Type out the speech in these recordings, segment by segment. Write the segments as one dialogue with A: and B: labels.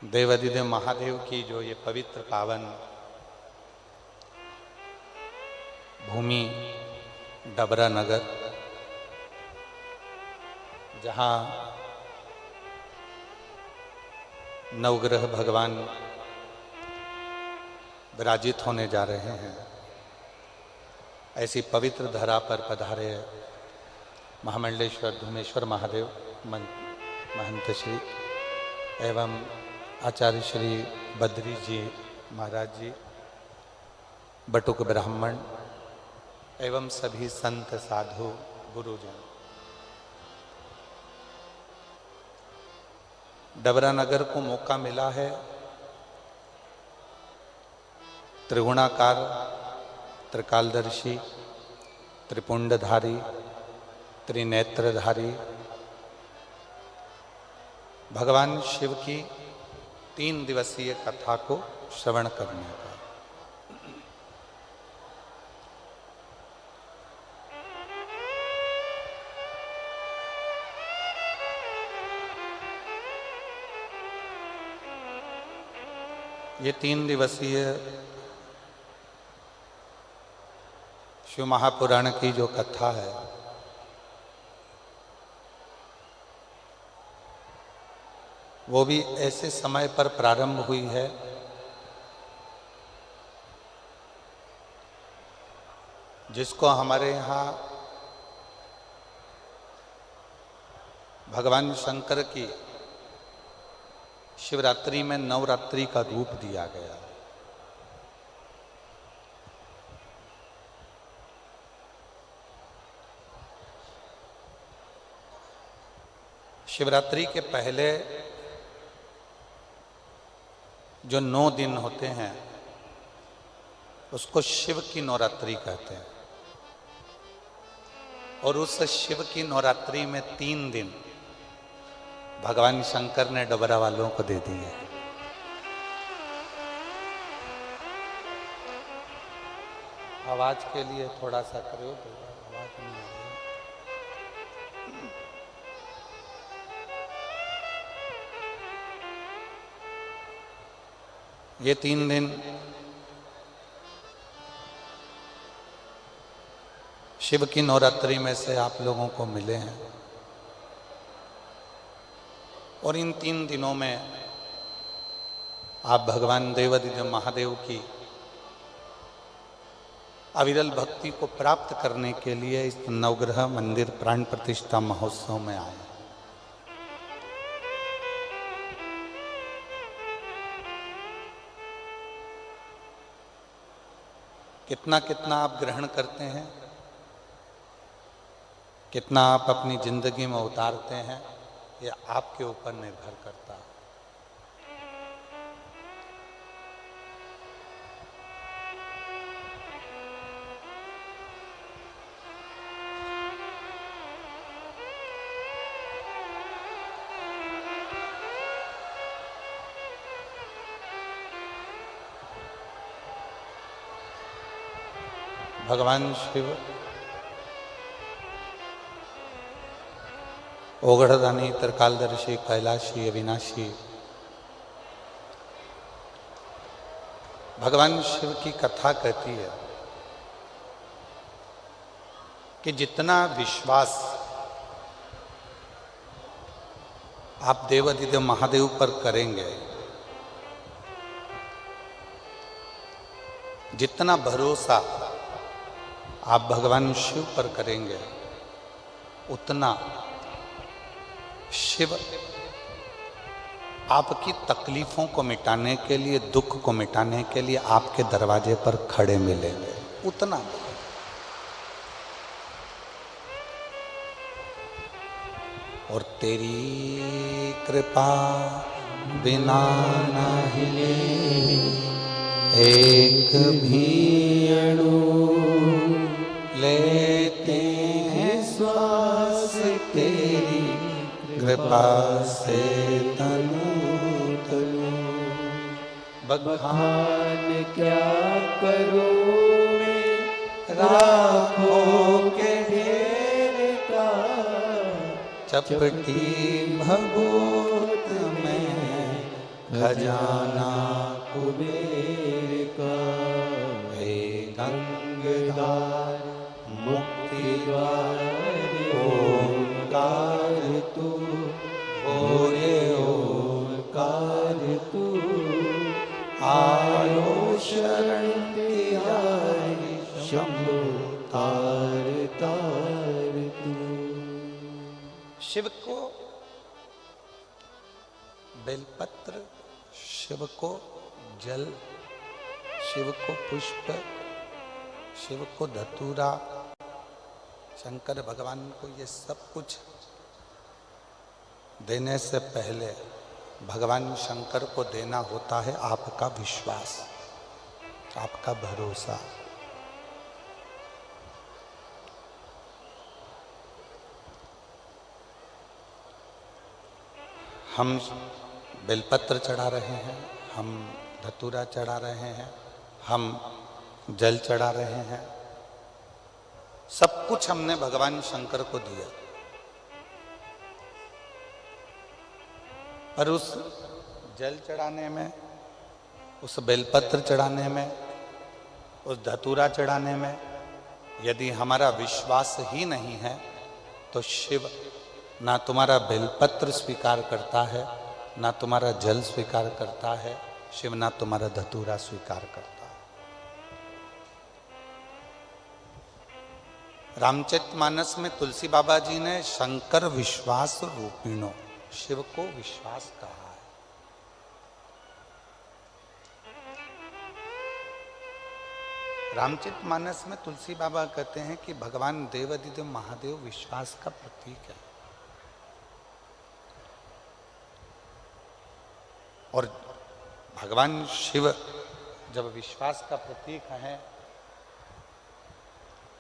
A: देवाधिदेव महादेव की जो ये पवित्र पावन भूमि डबरा नगर, जहाँ नवग्रह भगवान विराजित होने जा रहे हैं, ऐसी पवित्र धरा पर पधारे महामंडलेश्वर धूमेश्वर महादेव महंत श्री एवं आचार्य श्री बद्री जी महाराज जी, बटुक ब्राह्मण एवं सभी संत साधु गुरुजन। डबरा नगर को मौका मिला है त्रिगुणाकार, त्रिकालदर्शी, त्रिपुंडधारी, त्रिनेत्रधारी भगवान शिव की 3 दिवसीय कथा को श्रवण करने का। ये 3 दिवसीय शिव महापुराण की जो कथा है, वो भी ऐसे समय पर प्रारंभ हुई है जिसको हमारे यहाँ भगवान शंकर की शिवरात्रि में नवरात्रि का रूप दिया गया। शिवरात्रि के पहले जो 9 दिन होते हैं उसको शिव की नवरात्रि कहते हैं, और उस शिव की नवरात्रि में 3 दिन भगवान शंकर ने डबरा वालों को दे दिए। आवाज के लिए थोड़ा सा करो, आवाज नहीं आ रही। ये 3 दिन शिव की नवरात्रि में से आप लोगों को मिले हैं, और इन 3 दिनों में आप भगवान देवाधिदेव महादेव की अविरल भक्ति को प्राप्त करने के लिए इस नवग्रह मंदिर प्राण प्रतिष्ठा महोत्सव में आए। कितना कितना आप ग्रहण करते हैं, कितना आप अपनी जिंदगी में उतारते हैं, यह आपके ऊपर निर्भर करता है। भगवान शिव ओगढ़दानी, त्रिकालदर्शी, कैलाशी, अविनाशी, भगवान शिव की कथा कहती है कि जितना विश्वास आप देवाधिदेव महादेव पर करेंगे, जितना भरोसा आप भगवान शिव पर करेंगे, उतना शिव आपकी तकलीफों को मिटाने के लिए, दुख को मिटाने के लिए आपके दरवाजे पर खड़े मिलेंगे, उतना। और तेरी कृपा बिना नहीं एक भी अणु लेते हैं श्वास, तेरी कृपा से तनु तनु।
B: बखान क्या करूं मैं
A: राखों
B: के ढेर का,
A: चपटी भभूत में खजाना
B: कुबेर का,
A: हे
B: गंगधार
A: मुक्ति
B: द्वार
A: ओंकार
B: तू,
A: भोरे
B: ओंकार तू,
A: आयो
B: शरण तिहारी शंभु तार तार तू।
A: शिव को बेलपत्र, शिव को जल, शिव को पुष्प, शिव को धतूरा, शंकर भगवान को ये सब कुछ देने से पहले भगवान शंकर को देना होता है आपका विश्वास, आपका भरोसा। हम बेलपत्र चढ़ा रहे हैं, हम धतूरा चढ़ा रहे हैं, हम जल चढ़ा रहे हैं, सब कुछ हमने भगवान शंकर को दिया। पर उस जल चढ़ाने में, उस बेलपत्र चढ़ाने में, उस धतूरा चढ़ाने में यदि हमारा विश्वास ही नहीं है तो शिव ना तुम्हारा बेलपत्र स्वीकार करता है, ना तुम्हारा जल स्वीकार करता है, शिव ना तुम्हारा धतूरा स्वीकार करता है। रामचरितमानस में तुलसी बाबा जी ने शंकर विश्वास रूपिणो, शिव को विश्वास कहा है। रामचरितमानस में तुलसी बाबा कहते हैं कि भगवान देवाधिदेव महादेव विश्वास का प्रतीक है। और भगवान शिव जब विश्वास का प्रतीक है,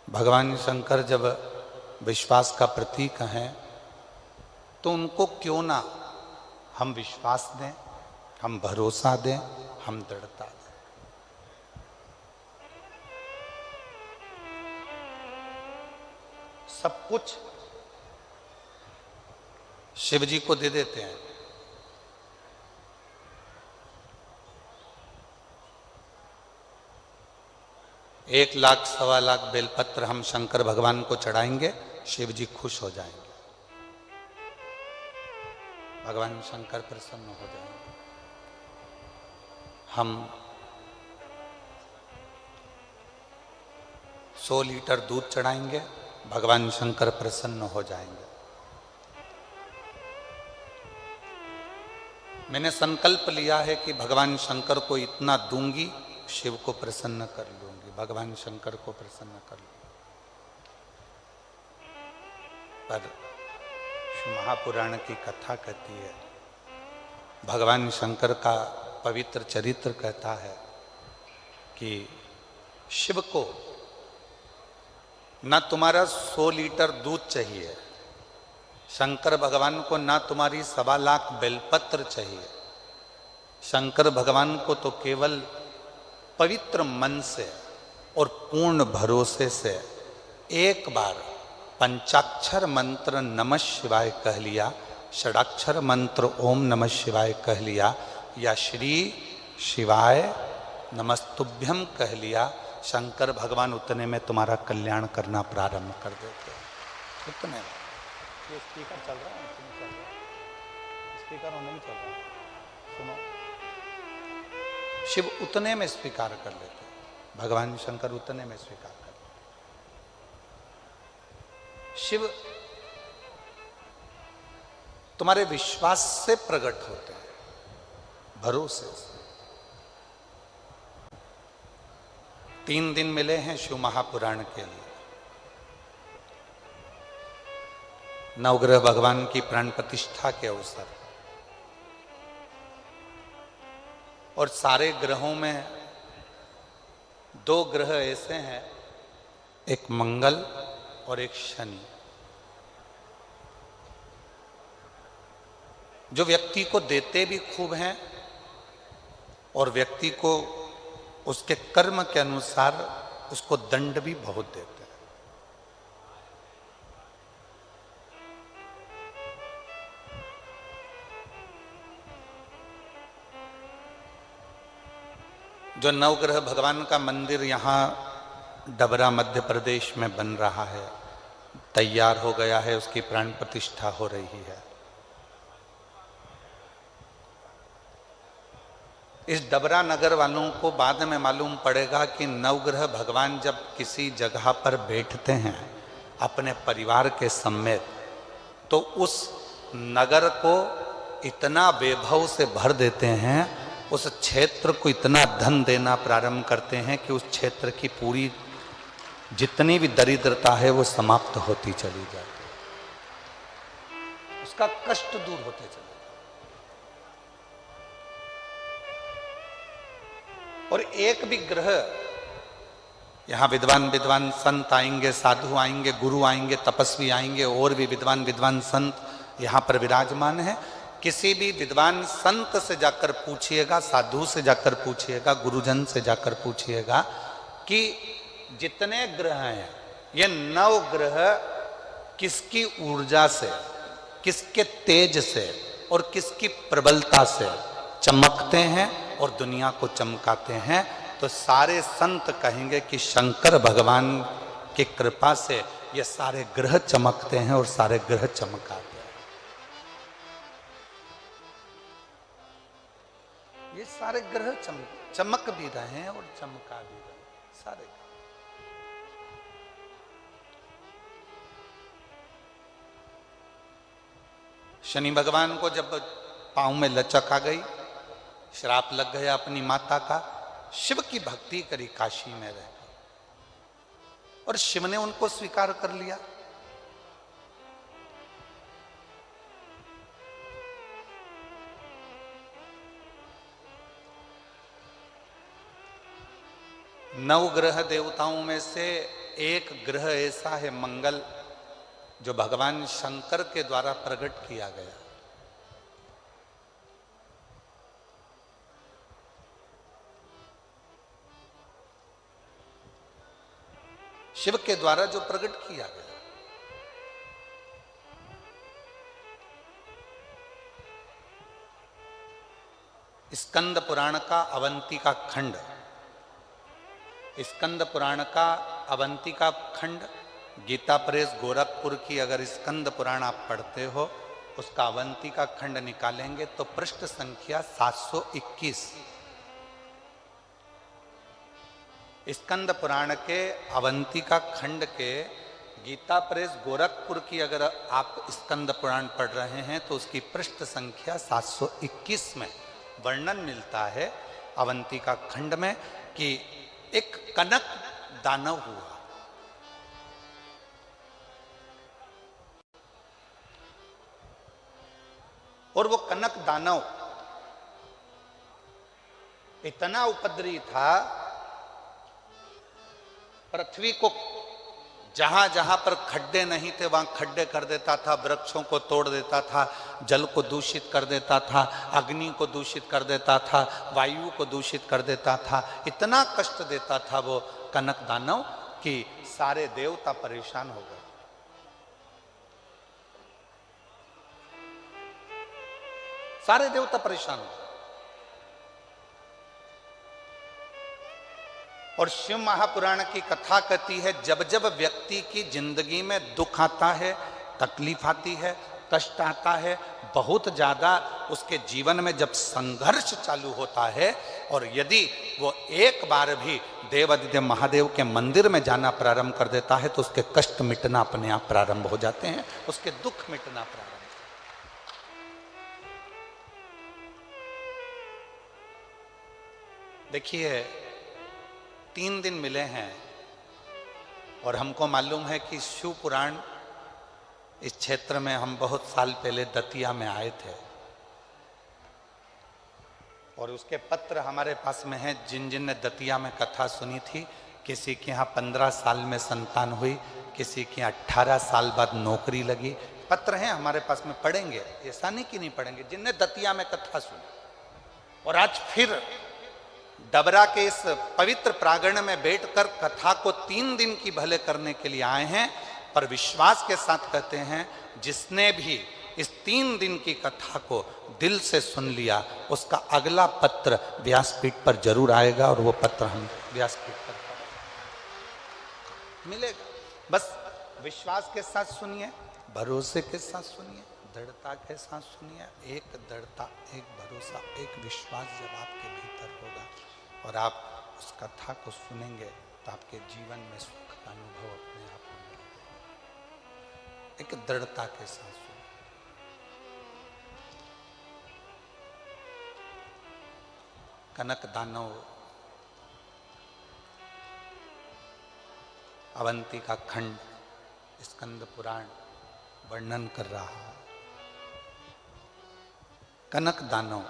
A: भगवान शंकर जब विश्वास का प्रतीक हैं, तो उनको क्यों ना हम विश्वास दें, हम भरोसा दें, हम दृढ़ता दें। सब कुछ शिव जी को दे देते हैं। एक लाख सवा लाख बेलपत्र हम शंकर भगवान को चढ़ाएंगे, शिव जी खुश हो जाएंगे, भगवान शंकर प्रसन्न हो जाएंगे। हम 100 लीटर दूध चढ़ाएंगे, भगवान शंकर प्रसन्न हो जाएंगे। मैंने संकल्प लिया है कि भगवान शंकर को इतना दूंगी, शिव को प्रसन्न कर लूंगी, भगवान शंकर को प्रसन्न कर लूंगी। पर महापुराण की कथा कहती है, भगवान शंकर का पवित्र चरित्र कहता है कि शिव को ना तुम्हारा 100 लीटर दूध चाहिए, शंकर भगवान को ना तुम्हारी 1.25 लाख बेलपत्र चाहिए, शंकर भगवान को तो केवल पवित्र मन से और पूर्ण भरोसे से एक बार पंचाक्षर मंत्र नमः शिवाय कह लिया, षडाक्षर मंत्र ओम नमः शिवाय कह लिया, या श्री शिवाय नमस्तुभ्यम कह लिया, शंकर भगवान उतने में तुम्हारा कल्याण करना प्रारंभ कर देते हैं। उतने में ये स्पीकर चल रहा है, चल रहा है, स्पीकर होने में चल रहा है, सुनो। शिव उतने में स्वीकार कर लेते हैं, भगवान शंकर उतने में स्वीकार कर लेते। शिव तुम्हारे विश्वास से प्रकट होते हैं, भरोसे से। 3 दिन मिले हैं शिव महापुराण के लिए। नवग्रह भगवान की प्राण प्रतिष्ठा के अवसर, और सारे ग्रहों में 2 ग्रह ऐसे हैं, एक मंगल और एक शनि, जो व्यक्ति को देते भी खूब हैं और व्यक्ति को उसके कर्म के अनुसार उसको दंड भी बहुत देते हैं। जो नवग्रह भगवान का मंदिर यहाँ डबरा मध्य प्रदेश में बन रहा है, तैयार हो गया है, उसकी प्राण प्रतिष्ठा हो रही है। इस डबरा नगर वालों को बाद में मालूम पड़ेगा कि नवग्रह भगवान जब किसी जगह पर बैठते हैं अपने परिवार के समेत, तो उस नगर को इतना वैभव से भर देते हैं, उस क्षेत्र को इतना धन देना प्रारंभ करते हैं कि उस क्षेत्र की पूरी जितनी भी दरिद्रता है वो समाप्त होती चली जाती, उसका कष्ट दूर होते चले। और एक भी ग्रह, यहां विद्वान विद्वान संत आएंगे, साधु आएंगे, गुरु आएंगे, तपस्वी आएंगे, और भी विद्वान विद्वान संत यहां पर विराजमान है। किसी भी विद्वान संत से जाकर पूछिएगा, साधु से जाकर पूछिएगा, गुरुजन से जाकर पूछिएगा कि जितने ग्रह हैं, ये 9 ग्रह किसकी ऊर्जा से, किसके तेज से और किसकी प्रबलता से चमकते हैं और दुनिया को चमकाते हैं, तो सारे संत कहेंगे कि शंकर भगवान की कृपा से ये सारे ग्रह चमकते हैं और सारे ग्रह चमकाते हैं। ये सारे ग्रह चमक भी रहे हैं और चमका भी रहे हैं सारे। शनि भगवान को जब पांव में लचक आ गई, श्राप लग गया अपनी माता का, शिव की भक्ति करी काशी में रह, और शिव ने उनको स्वीकार कर लिया। नवग्रह देवताओं में से एक ग्रह ऐसा है मंगल, जो भगवान शंकर के द्वारा प्रकट किया गया। शिव के द्वारा जो प्रकट किया गया। स्कंद पुराण का अवंतिका खंड, स्कंद पुराण का अवंतिका खंड, गीता प्रेस गोरखपुर की अगर स्कंद पुराण आप पढ़ते हो, उसका अवंतिका खंड निकालेंगे तो पृष्ठ संख्या 721। स्कंद पुराण के अवंतिका खंड के गीता प्रेस गोरखपुर की अगर आप स्कंद पुराण पढ़ रहे हैं तो उसकी पृष्ठ संख्या 721 में वर्णन मिलता है अवंतिका खंड में कि एक कनक दानव हुआ। और वो कनक दानव इतना उपद्रवी था, पृथ्वी को जहां जहां पर खड्डे नहीं थे वहां खड्डे कर देता था, वृक्षों को तोड़ देता था, जल को दूषित कर देता था, अग्नि को दूषित कर देता था, वायु को दूषित कर देता था। इतना कष्ट देता था वो कनक दानव कि सारे देवता परेशान हो गए। सारे देवता परेशान हो गए। और शिव महापुराण की कथा कहती है, जब जब व्यक्ति की जिंदगी में दुख आता है, तकलीफ आती है, कष्ट आता है, बहुत ज्यादा उसके जीवन में जब संघर्ष चालू होता है, और यदि वो एक बार भी देवादिदेव महादेव के मंदिर में जाना प्रारंभ कर देता है तो उसके कष्ट मिटना अपने आप प्रारंभ हो जाते हैं, उसके दुख मिटना प्रारंभ। देखिए 3 दिन मिले हैं और हमको मालूम है कि शिव पुराण इस क्षेत्र में हम बहुत साल पहले दतिया में आए थे, और उसके पत्र हमारे पास में हैं। जिन जिन ने दतिया में कथा सुनी थी, किसी के यहाँ 15 साल में संतान हुई, किसी के यहाँ 18 साल बाद नौकरी लगी, पत्र हैं हमारे पास में, पढ़ेंगे, ऐसा नहीं कि नहीं पढ़ेंगे, जिनने दतिया में कथा सुनी। और आज फिर डबरा के इस पवित्र प्रांगण में बैठकर कथा को 3 दिन की भले करने के लिए आए हैं, पर विश्वास के साथ कहते हैं, जिसने भी इस 3 दिन की कथा को दिल से सुन लिया, उसका अगला पत्र व्यासपीठ पर जरूर आएगा और वो पत्र हम व्यासपीठ पर मिलेगा। बस विश्वास के साथ सुनिए, भरोसे के साथ सुनिए, दृढ़ता के साथ सुनिए। एक दृढ़ता, एक भरोसा, एक विश्वास जब आपके भीतर होगा और आप उस कथा को सुनेंगे तो आपके जीवन में सुख का अनुभव अपने आप होने लगेगा। एक दृढ़ता के साथ सुनिए। कनक दानव अवंती का खंड स्कंद पुराण वर्णन कर रहा है। कनक दानव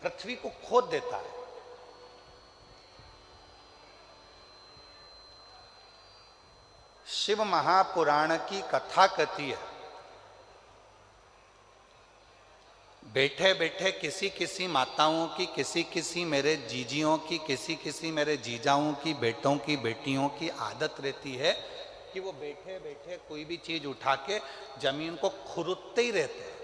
A: पृथ्वी को खोद देता है। शिव महापुराण की कथा कहती है, बैठे बैठे किसी किसी माताओं की, किसी किसी मेरे जीजियों की, किसी किसी मेरे जीजाओं की, बेटों की, बेटियों की आदत रहती है कि वो बैठे बैठे कोई भी चीज उठा के जमीन को खुरदते ही रहते हैं।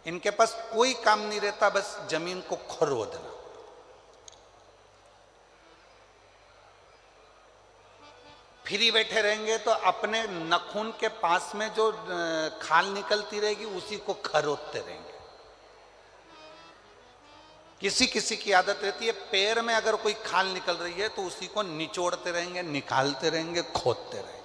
A: इनके पास कोई काम नहीं रहता, बस जमीन को खुरदना। फ्री बैठे रहेंगे तो अपने नखून के पास में जो खाल निकलती रहेगी उसी को खरोदते रहेंगे। किसी किसी की आदत रहती है, पैर में अगर कोई खाल निकल रही है तो उसी को निचोड़ते रहेंगे, निकालते रहेंगे, खोदते रहेंगे।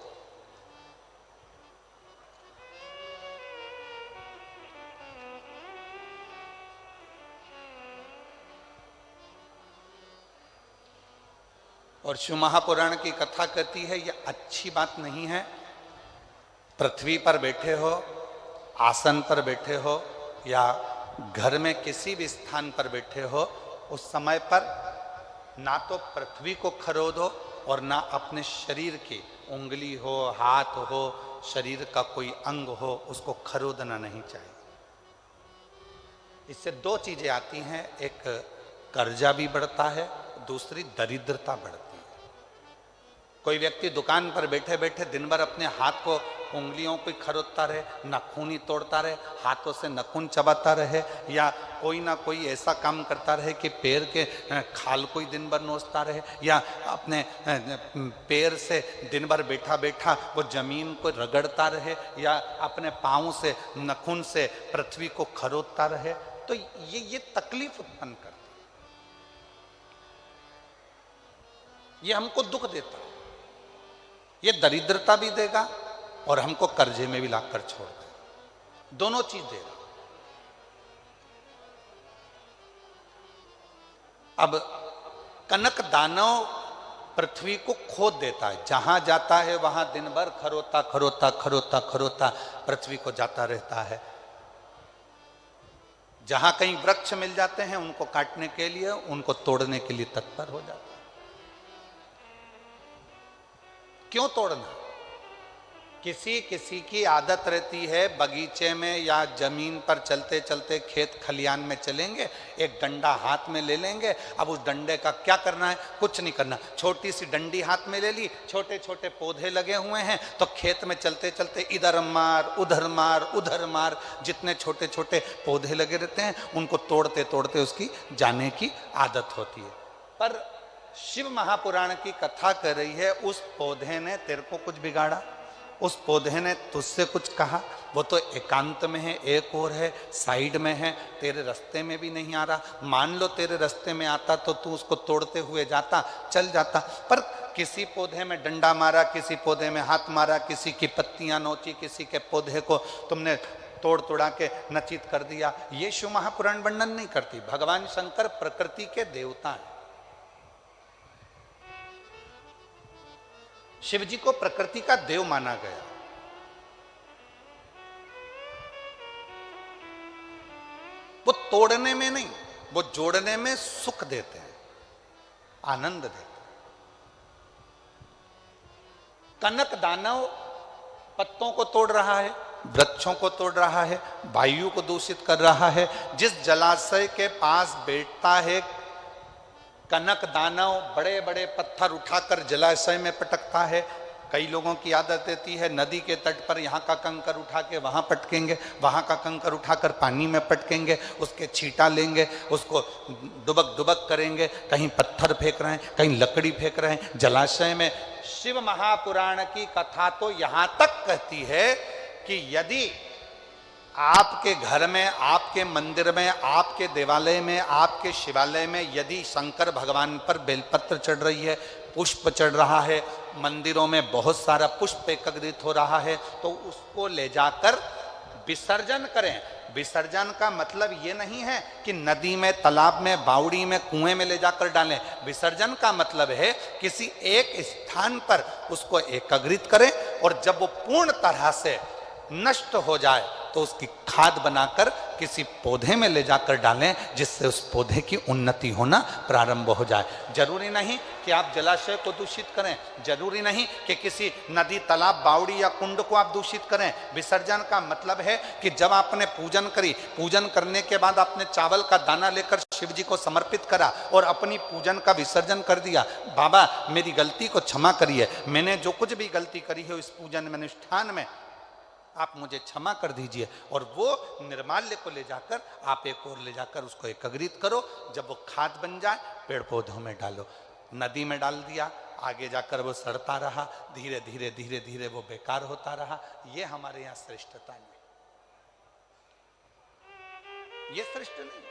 A: और शिव महापुराण की कथा कहती है यह अच्छी बात नहीं है। पृथ्वी पर बैठे हो, आसन पर बैठे हो या घर में किसी भी स्थान पर बैठे हो, उस समय पर ना तो पृथ्वी को खरोदो और ना अपने शरीर की उंगली हो, हाथ हो, शरीर का कोई अंग हो, उसको खरोदना नहीं चाहिए। इससे 2 चीजें आती हैं, एक कर्जा भी बढ़ता है, दूसरी दरिद्रता बढ़ती है। कोई व्यक्ति दुकान पर बैठे बैठे दिन भर अपने हाथ को, उंगलियों को खरोदता रहे, नाखून ही तोड़ता रहे, हाथों से नाखून चबाता रहे, या कोई ना कोई ऐसा काम करता रहे कि पैर के खाल को ही दिन भर नोचता रहे, या अपने पैर से दिन भर बैठा बैठा वो जमीन को रगड़ता रहे, या अपने पाँव से, नाखून से पृथ्वी को खरोदता रहे, तो ये तकलीफ उत्पन्न करता है, ये हमको दुख देता है, ये दरिद्रता भी देगा और हमको कर्जे में भी लाकर छोड़ देगा। दोनों चीज देगा। अब कनक दानव पृथ्वी को खोद देता है, जहां जाता है वहां दिन भर खरोता खरोता खरोता खरोता पृथ्वी को जाता रहता है। जहां कहीं वृक्ष मिल जाते हैं उनको काटने के लिए, उनको तोड़ने के लिए तत्पर हो जाता है। क्यों तोड़ना? किसी किसी की आदत रहती है, बगीचे में या जमीन पर चलते चलते खेत खलियान में चलेंगे, एक डंडा हाथ में ले लेंगे। अब उस डंडे का क्या करना है? कुछ नहीं करना। छोटी सी डंडी हाथ में ले ली, छोटे छोटे पौधे लगे हुए हैं, तो खेत में चलते चलते इधर मार उधर मार उधर मार, जितने छोटे छोटे पौधे लगे रहते हैं उनको तोड़ते तोड़ते उसकी जाने की आदत होती है। पर शिव महापुराण की कथा कर रही है, उस पौधे ने तेरे को कुछ बिगाड़ा, उस पौधे ने तुझसे कुछ कहा? वो तो एकांत में है, एक और है, साइड में है, तेरे रास्ते में भी नहीं आ रहा। मान लो तेरे रास्ते में आता तो तू उसको तोड़ते हुए जाता, चल जाता, पर किसी पौधे में डंडा मारा, किसी पौधे में हाथ मारा, किसी की पत्तियां नोची, किसी के पौधे को तुमने तोड़ तोड़ा के नचित कर दिया। ये शिव महापुराण वर्णन नहीं करती। भगवान शंकर प्रकृति के देवता हैं। शिव जी को प्रकृति का देव माना गया। वो तोड़ने में नहीं, वो जोड़ने में सुख देते हैं, आनंद देते हैं। कनक दानव पत्तों को तोड़ रहा है, वृक्षों को तोड़ रहा है, वायु को दूषित कर रहा है। जिस जलाशय के पास बैठता है कनक दानव, बड़े बड़े पत्थर उठाकर जलाशय में पटकता है। कई लोगों की आदत रहती है नदी के तट पर यहाँ का कंकर उठा के वहाँ पटकेंगे, वहाँ का कंकर उठाकर पानी में पटकेंगे, उसके छींटा लेंगे, उसको डुबक डुबक करेंगे, कहीं पत्थर फेंक रहे हैं, कहीं लकड़ी फेंक रहे हैं जलाशय में। शिव महापुराण की कथा तो यहाँ तक कहती है कि यदि आपके घर में, आपके मंदिर में, आपके देवालय में, आपके शिवालय में यदि शंकर भगवान पर बेलपत्र चढ़ रही है, पुष्प चढ़ रहा है, मंदिरों में बहुत सारा पुष्प एकत्रित हो रहा है, तो उसको ले जाकर विसर्जन करें। विसर्जन का मतलब ये नहीं है कि नदी में, तालाब में, बावड़ी में, कुएं में ले जाकर डालें। विसर्जन का मतलब है किसी एक स्थान पर उसको एकत्रित करें और जब वो पूर्ण तरह से नष्ट हो जाए तो उसकी खाद बनाकर किसी पौधे में ले जाकर डालें, जिससे उस पौधे की उन्नति होना प्रारंभ हो जाए। जरूरी नहीं कि आप जलाशय को दूषित करें, जरूरी नहीं कि किसी नदी, तालाब, बावड़ी या कुंड को आप दूषित करें। विसर्जन का मतलब है कि जब आपने पूजन करी, पूजन करने के बाद आपने चावल का दाना लेकर शिव जी को समर्पित करा और अपनी पूजन का विसर्जन कर दिया, बाबा मेरी गलती को क्षमा करिए, मैंने जो कुछ भी गलती करी है इस पूजन में, अनुष्ठान में, आप मुझे क्षमा कर दीजिए। और वो निर्माल्य को ले जाकर आप एक और ले जाकर उसको एकत्रित करो। जब वो खाद बन जाए पेड़ पौधों में डालो। नदी में डाल दिया, आगे जाकर वो सड़ता रहा, धीरे धीरे धीरे धीरे वो बेकार होता रहा। ये हमारे यहाँ श्रेष्ठता नहीं, ये श्रेष्ठ नहीं।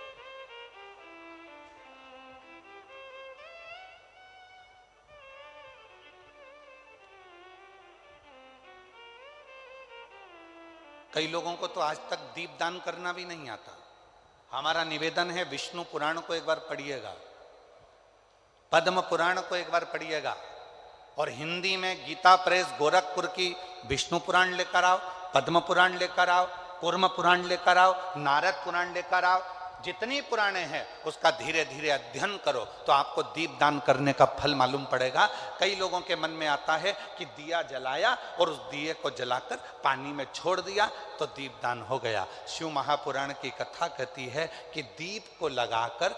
A: कई लोगों को तो आज तक दीपदान करना भी नहीं आता। हमारा निवेदन है विष्णु पुराण को एक बार पढ़िएगा, पद्म पुराण को एक बार पढ़िएगा, और हिंदी में गीता प्रेस गोरखपुर की विष्णु पुराण लेकर आओ, पद्म पुराण लेकर आओ, कूर्म पुराण लेकर आओ, नारद पुराण लेकर आओ। जितनी पुराणे हैं उसका धीरे धीरे अध्ययन करो तो आपको दीपदान करने का फल मालूम पड़ेगा। कई लोगों के मन में आता है कि दिया जलाया और उस दिए को जलाकर पानी में छोड़ दिया तो दीपदान हो गया। शिव महापुराण की कथा कहती है कि दीप को लगाकर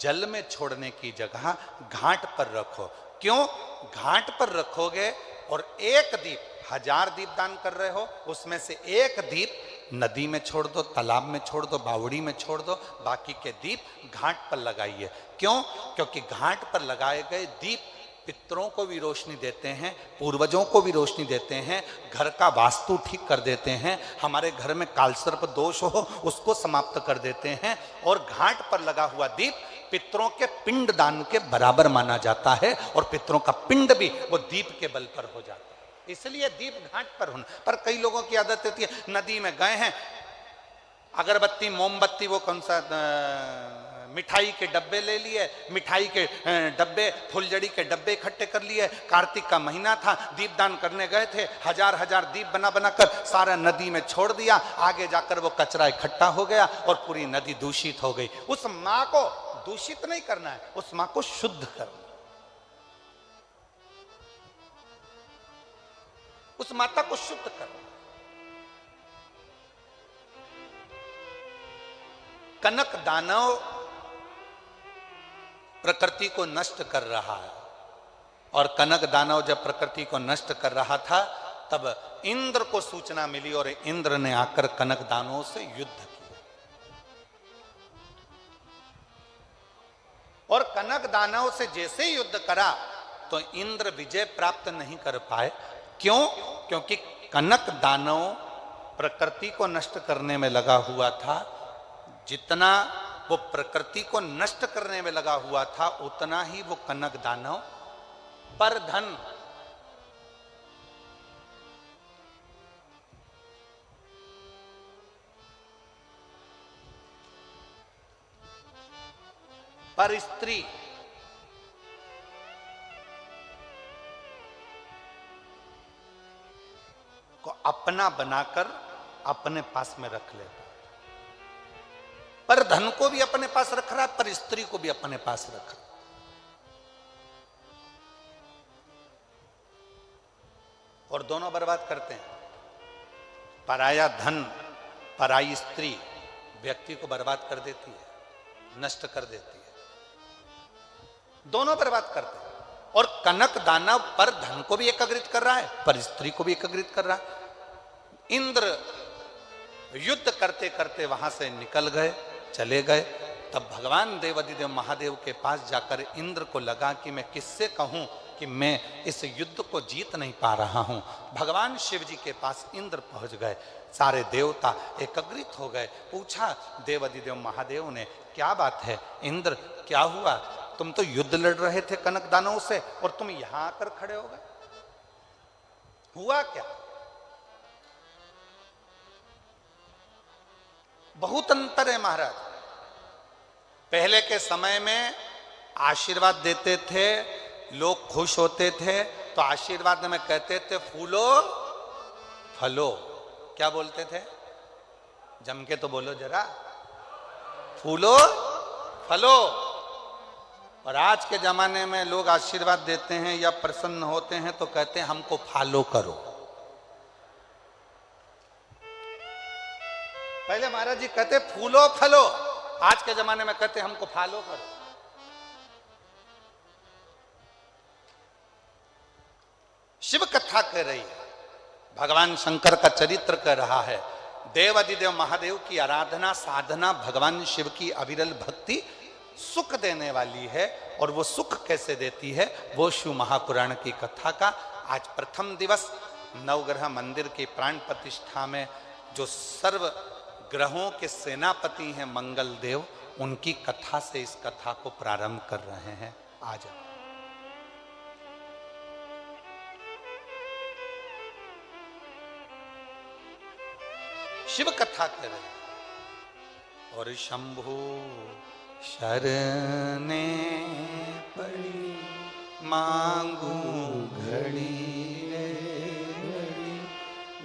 A: जल में छोड़ने की जगह घाट पर रखो। क्यों? घाट पर रखोगे और एक दीप, 1000 दीप दान कर रहे हो, उसमें से एक दीप नदी में छोड़ दो, तालाब में छोड़ दो, बावड़ी में छोड़ दो, बाकी के दीप घाट पर लगाइए। क्यों? क्योंकि घाट पर लगाए गए दीप पितरों को भी रोशनी देते हैं, पूर्वजों को भी रोशनी देते हैं, घर का वास्तु ठीक कर देते हैं, हमारे घर में कालसर्प दोष हो उसको समाप्त कर देते हैं। और घाट पर लगा हुआ दीप पितरों के पिंड दान के बराबर माना जाता है और पितरों का पिंड भी वो दीप के बल पर हो जाता है। इसलिए दीप घाट पर होना। पर कई लोगों की आदत होती है, नदी में गए हैं, अगरबत्ती, मोमबत्ती, वो कौन सा मिठाई के डब्बे ले लिए, मिठाई के डब्बे, फुलझड़ी के डब्बे इकट्ठे कर लिए। कार्तिक का महीना था, दीपदान करने गए थे, 1000 दीप बना बनाकर सारा नदी में छोड़ दिया। आगे जाकर वो कचरा इकट्ठा हो गया और पूरी नदी दूषित हो गई। उस माँ को दूषित नहीं करना है, उस माँ को शुद्ध करना, उस माता को शुद्ध करना। कनक दानव प्रकृति को नष्ट कर रहा है, और कनक दानव जब प्रकृति को नष्ट कर रहा था तब इंद्र को सूचना मिली और इंद्र ने आकर कनक दानवों से युद्ध किया। और कनक दानव से जैसे युद्ध करा तो इंद्र विजय प्राप्त नहीं कर पाए। क्यों? क्योंकि कनक दानव प्रकृति को नष्ट करने में लगा हुआ था। जितना वो प्रकृति को नष्ट करने में लगा हुआ था उतना ही वो कनक दानव पर धन, पर स्त्री, को अपना बनाकर अपने पास में रख लेता। पर धन को भी अपने पास रख रहा, पर स्त्री को भी अपने पास रख रहा। और दोनों बर्बाद करते हैं। पराया धन, पराई स्त्री व्यक्ति को बर्बाद कर देती है, नष्ट कर देती है। दोनों बर्बाद करते हैं। और कनक दानव पर धन को भी एकाग्रित कर रहा है, पर स्त्री को भी एकाग्रित कर रहा है। इंद्र युद्ध करते करते वहां से निकल गए, चले गए। तब भगवान देवाधिदेव महादेव के पास जाकर इंद्र को लगा कि मैं किससे कहूं कि मैं इस युद्ध को जीत नहीं पा रहा हूं। भगवान शिव जी के पास इंद्र पहुंच गए, सारे देवता एकत्रित हो गए। पूछा देवाधिदेव महादेव ने, क्या बात है इंद्र, क्या हुआ? तुम तो युद्ध लड़ रहे थे कनक दानवों से और तुम यहां आकर खड़े हो गए, हुआ क्या? बहुत अंतर है महाराज। पहले के समय में आशीर्वाद देते थे, लोग खुश होते थे तो आशीर्वाद में कहते थे फूलो फलो। क्या बोलते थे? जम के तो बोलो जरा, फूलो फलो। और आज के जमाने में लोग आशीर्वाद देते हैं या प्रसन्न होते हैं तो कहते हैं हमको फॉलो करो। पहले महाराज जी कहते फूलो फलो, आज के जमाने में कहते हमको फॉलो करो। शिव कथा कह रही है, भगवान शंकर का चरित्र कह रहा है। देवाधिदेव महादेव की आराधना साधना भगवान शिव की अविरल भक्ति सुख देने वाली है। और वो सुख कैसे देती है, वो शिव महापुराण की कथा का आज प्रथम दिवस नवग्रह मंदिर की प्राण प्रतिष्ठा में जो सर्व ग्रहों के सेनापति हैं मंगल देव, उनकी कथा से इस कथा को प्रारंभ कर रहे हैं। आज शिव कथा कह रहे हैं। और शंभु शरणे पड़ी मांगू घड़ी रे घड़ी,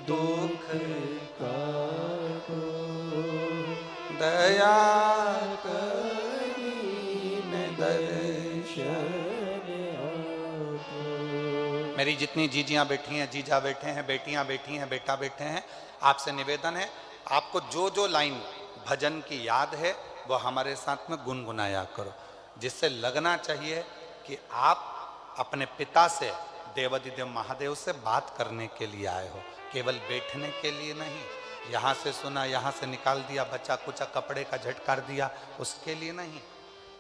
A: दुख
B: का
A: दया
B: करीन दर्शन आपो।
A: मेरी जितनी जीजियां बैठी हैं, जीजा बैठे हैं, बेटियां बैठी हैं, बेटा बैठे हैं, आपसे निवेदन है आपको जो जो लाइन भजन की याद है वो हमारे साथ में गुनगुनाया करो, जिससे लगना चाहिए कि आप अपने पिता से देवाधिदेव महादेव से बात करने के लिए आए हो, केवल बैठने के लिए नहीं। यहाँ से सुना, यहाँ से निकाल दिया, बच्चा कुचा कपड़े का झटकार दिया, उसके लिए नहीं।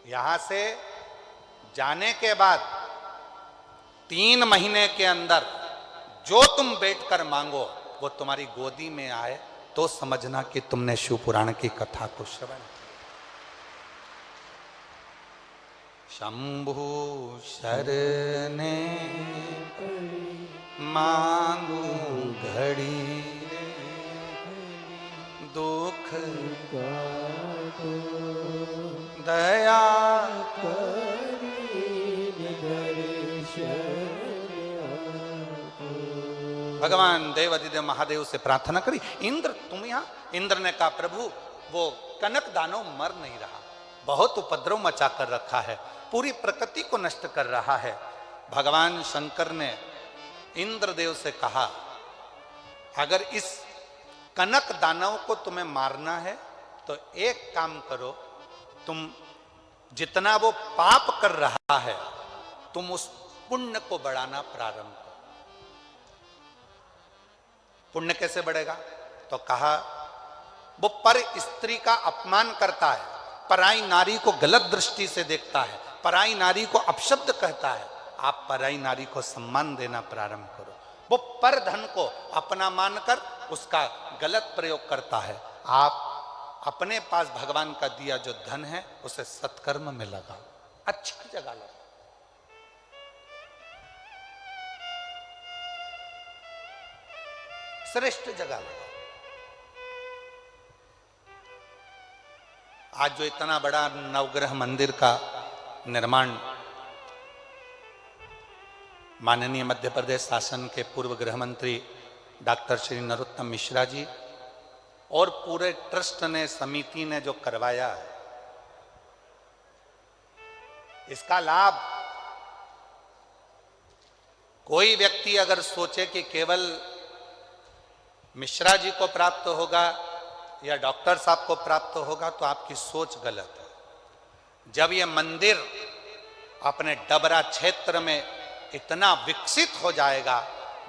A: यहाँ से जाने के बाद 3 महीने के अंदर जो तुम बैठकर मांगो वो तुम्हारी गोदी में आए तो समझना कि तुमने शिव पुराण की कथा को श्रवण। शंभु शरणे मांगू घड़ी दुख दया भगवान देवाधिदेव महादेव से प्रार्थना करी। इंद्र तुम यहाँ? इंद्र ने कहा प्रभु वो कनक दानव मर नहीं रहा, बहुत उपद्रव मचा कर रखा है, पूरी प्रकृति को नष्ट कर रहा है। भगवान शंकर ने इंद्रदेव से कहा अगर इस कनक दानव को तुम्हें मारना है तो एक काम करो, तुम जितना वो पाप कर रहा है तुम उस पुण्य को बढ़ाना प्रारंभ करो। पुण्य कैसे बढ़ेगा? तो कहा वो पर स्त्री का अपमान करता है, पराई नारी को गलत दृष्टि से देखता है, पराई नारी को अपशब्द कहता है, आप पराई नारी को सम्मान देना प्रारंभ करो। वो पर धन को अपना मानकर उसका गलत प्रयोग करता है, आप अपने पास भगवान का दिया जो धन है उसे सत्कर्म में लगाओ, अच्छी जगह लगाओ। श्रेष्ठ जगह लगाओ। आज जो इतना बड़ा नवग्रह मंदिर का निर्माण माननीय मध्य प्रदेश शासन के पूर्व गृह मंत्री डॉक्टर श्री नरोत्तम मिश्रा जी और पूरे ट्रस्ट ने, समिति ने जो करवाया है, इसका लाभ कोई व्यक्ति अगर सोचे कि केवल मिश्रा जी को प्राप्त होगा या डॉक्टर साहब को प्राप्त होगा तो आपकी सोच गलत है। जब ये मंदिर अपने डबरा क्षेत्र में इतना विकसित हो जाएगा,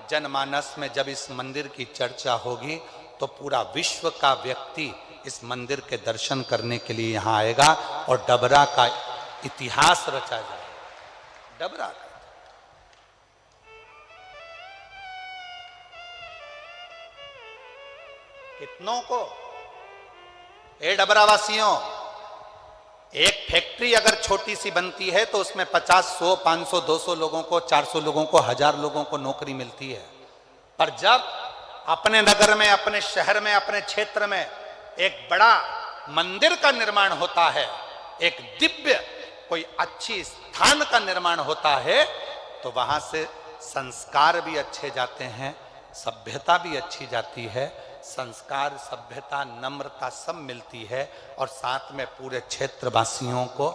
A: जनमानस में जब इस मंदिर की चर्चा होगी तो पूरा विश्व का व्यक्ति इस मंदिर के दर्शन करने के लिए यहां आएगा और डबरा का इतिहास रचा जाएगा। डबरा का कितनों को, ए डबरावासियों, एक फैक्ट्री अगर छोटी सी बनती है तो उसमें 50, 100, 500, 200 लोगों को, 400 लोगों को, 1000 लोगों को नौकरी मिलती है। पर जब अपने नगर में, अपने शहर में, अपने क्षेत्र में एक बड़ा मंदिर का निर्माण होता है, एक दिव्य कोई अच्छी स्थान का निर्माण होता है, तो वहां से संस्कार भी अच्छे जाते हैं, सभ्यता भी अच्छी जाती है। संस्कार, सभ्यता, नम्रता सब मिलती है और साथ में पूरे क्षेत्रवासियों को,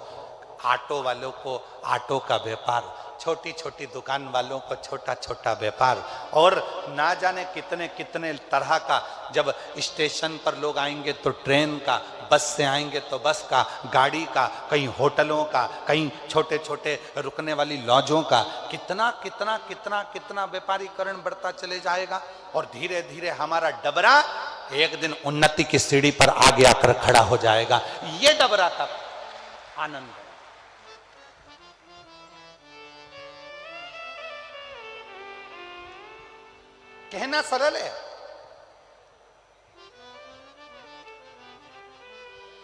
A: ऑटो वालों को ऑटो का व्यापार, छोटी छोटी दुकान वालों को छोटा छोटा व्यापार, और ना जाने कितने कितने तरह का, जब स्टेशन पर लोग आएंगे तो ट्रेन का, बस से आएंगे तो बस का, गाड़ी का, कहीं होटलों का, कहीं छोटे छोटे रुकने वाली लॉजों का, कितना कितना कितना कितना व्यापारीकरण बढ़ता चले जाएगा। और धीरे धीरे हमारा डबरा एक दिन उन्नति की सीढ़ी पर आगे आकर खड़ा हो जाएगा। ये डबरा का आनंद है। कहना सरल है।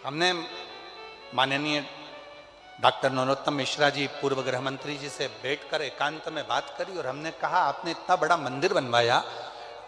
A: हमने माननीय डॉक्टर नरोत्तम मिश्रा जी, पूर्व गृह मंत्री जी से बैठकर एकांत में बात करी और हमने कहा, आपने इतना बड़ा मंदिर बनवाया,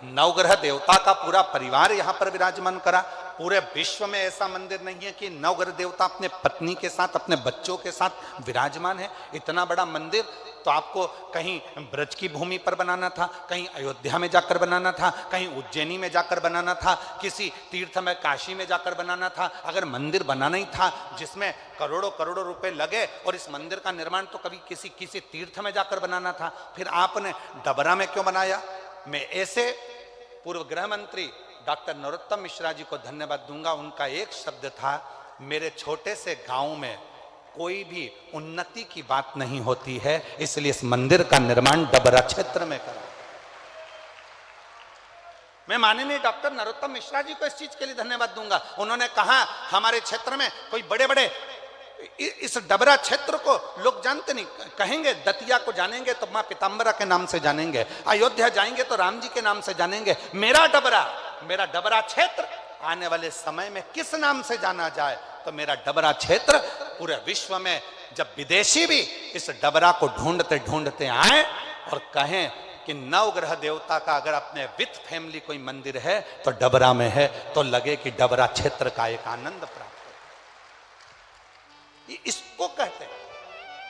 A: नवग्रह देवता का पूरा परिवार यहां पर विराजमान करा। पूरे विश्व में ऐसा मंदिर नहीं है कि नवग्रह देवता अपने पत्नी के साथ, अपने बच्चों के साथ विराजमान है। इतना बड़ा मंदिर तो आपको कहीं ब्रज की भूमि पर बनाना था, कहीं अयोध्या में जाकर बनाना था, कहीं उज्जैनी में जाकर बनाना था, किसी तीर्थ में काशी में जाकर बनाना था। अगर मंदिर बनाना ही था जिसमें करोड़ों करोड़ों रुपए लगे और इस मंदिर का निर्माण तो कभी किसी तीर्थ में जाकर बनाना था, फिर आपने डबरा में क्यों बनाया? मैं ऐसे पूर्व गृह मंत्री डॉक्टर नरोत्तम मिश्रा जी को धन्यवाद दूंगा। उनका एक शब्द था, मेरे छोटे से गांव में कोई भी उन्नति की बात नहीं होती है, इसलिए इस मंदिर का निर्माण डबरा क्षेत्र में करा। मैं माननीय डॉक्टर नरोत्तम मिश्रा जी को इस चीज के लिए धन्यवाद दूंगा। उन्होंने कहा, हमारे क्षेत्र में कोई बड़े बड़े, इस डबरा क्षेत्र को लोग जानते नहीं, कहेंगे दतिया को जानेंगे तो मां पीताम्बरा के नाम से जानेंगे, अयोध्या जाएंगे तो राम जी के नाम से जानेंगे। मेरा डबरा क्षेत्र आने वाले समय में किस नाम से जाना जाए? तो मेरा डबरा क्षेत्र पूरे विश्व में, जब विदेशी भी इस डबरा को ढूंढते ढूंढते आए और कहें कि नवग्रह देवता का अगर अपने विथ फैमिली कोई मंदिर है तो डबरा में है, तो लगे कि डबरा क्षेत्र का एक आनंद प्राप्त। इसको कहते हैं।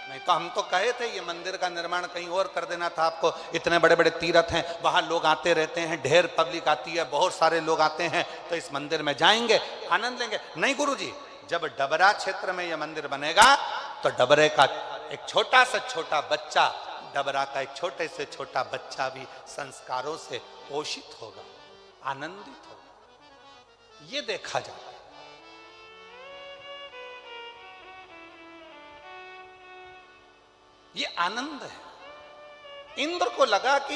A: नहीं तो हम तो कहे थे ये मंदिर का निर्माण कहीं और कर देना था आपको। इतने बड़े बड़े तीर्थ हैं, वहां लोग आते रहते हैं, ढेर पब्लिक आती है, बहुत सारे लोग आते हैं, तो इस मंदिर में जाएंगे, आनंद लेंगे। नहीं गुरुजी, जब डबरा क्षेत्र में यह मंदिर बनेगा तो डबरे का एक छोटा से छोटा बच्चा, डबरा का एक छोटे से छोटा बच्चा भी संस्कारों से पोषित होगा, आनंदित होगा। ये देखा जाता है। ये आनंद है। इंद्र को लगा कि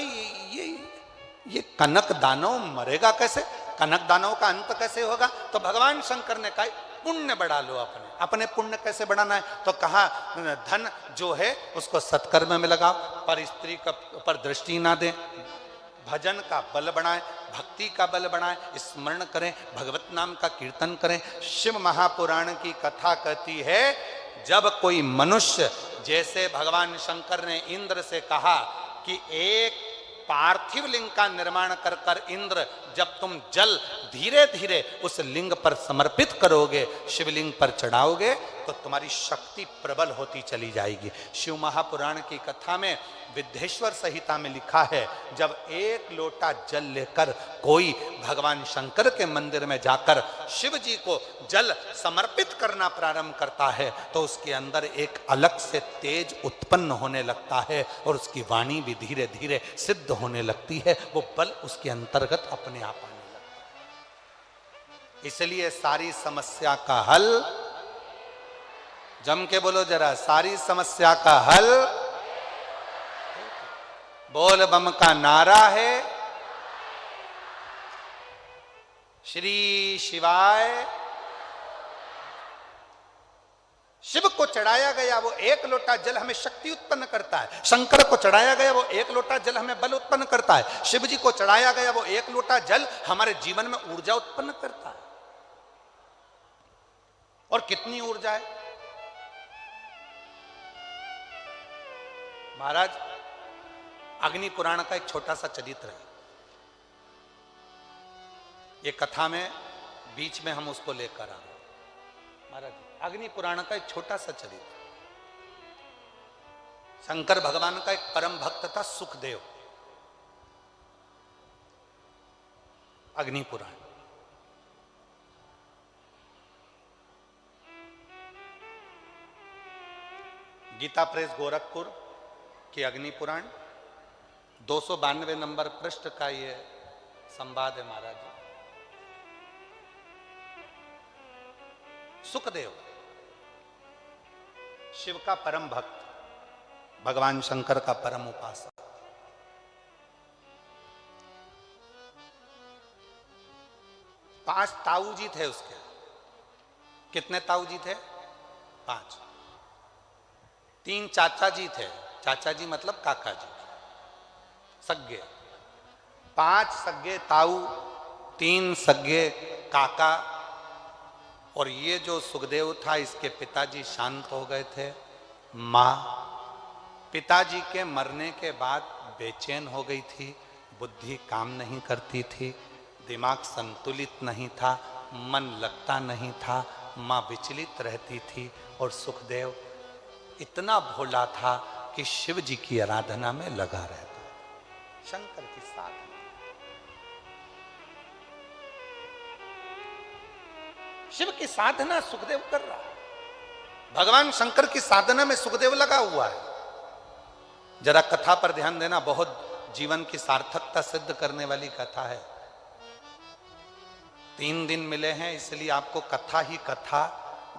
A: ये कनक दानव मरेगा कैसे, कनक दानव का अंत कैसे होगा? तो भगवान शंकर ने कहा, पुण्य बढ़ा लो, अपने पुण्य कैसे बढ़ाना है? तो कहा, धन जो है उसको सत्कर्म में लगाओ, पर स्त्री का पर दृष्टि ना दे, भजन का बल बढ़ाएं, भक्ति का बल बढ़ाएं, स्मरण करें, भगवत नाम का कीर्तन करें। शिव महापुराण की कथा कहती है, जब कोई मनुष्य, जैसे भगवान शंकर ने इंद्र से कहा कि एक पार्थिव लिंग का निर्माण कर कर इंद्र, जब तुम जल धीरे धीरे उस लिंग पर समर्पित करोगे, शिवलिंग पर चढ़ाओगे, तो तुम्हारी शक्ति प्रबल होती चली जाएगी। शिव महापुराण की कथा में, विद्धेश्वर संहिता में लिखा है, जब एक लोटा जल लेकर कोई भगवान शंकर के मंदिर में जाकर शिव जी को जल समर्पित करना प्रारंभ करता है, तो उसके अंदर एक अलग से तेज उत्पन्न होने लगता है और उसकी वाणी भी धीरे धीरे सिद्ध होने लगती है, वो बल उसके अंतर्गत अपने आप आने लगता है। इसलिए सारी समस्या का हल, जम के बोलो जरा, सारी समस्या का हल बोल बम का नारा है, श्री शिवाय। शिव को चढ़ाया गया वो एक लोटा जल हमें शक्ति उत्पन्न करता है, शंकर को चढ़ाया गया वो एक लोटा जल हमें बल उत्पन्न करता है, शिव जी को चढ़ाया गया वो एक लोटा जल हमारे जीवन में ऊर्जा उत्पन्न करता है। और कितनी ऊर्जा है महाराज। अग्नि पुराण का एक छोटा सा चरित्र है, ये कथा में बीच में हम उसको लेकर आ रहे हैं महाराज। अग्नि पुराण का एक छोटा सा चरित्र, शंकर भगवान का एक परम भक्त था सुखदेव। अग्नि पुराण गीता प्रेस गोरखपुर की अग्नि पुराण 292 नंबर पृष्ठ का ये संवाद है महाराज। सुखदेव शिव का परम भक्त, भगवान शंकर का परम उपासक। पांच ताऊ जी थे उसके। कितने ताऊ जी थे? 5। 3 चाचा जी थे, चाचा जी मतलब काका जी, सग्गे। 5 सग्गे ताऊ, 3 सग्गे काका। और ये जो सुखदेव था इसके पिताजी शांत हो गए थे। मां पिताजी के मरने के बाद बेचैन हो गई थी, बुद्धि काम नहीं करती थी, दिमाग संतुलित नहीं था, मन लगता नहीं था, मां विचलित रहती थी। और सुखदेव इतना भोला था कि शिव जी की आराधना में लगा रहता, शंकर की साधना। शिव की साधना सुखदेव कर रहा है, भगवान शंकर की साधना में सुखदेव लगा हुआ है। जरा कथा पर ध्यान देना, बहुत जीवन की सार्थकता सिद्ध करने वाली कथा है। 3 दिन मिले हैं इसलिए आपको कथा ही कथा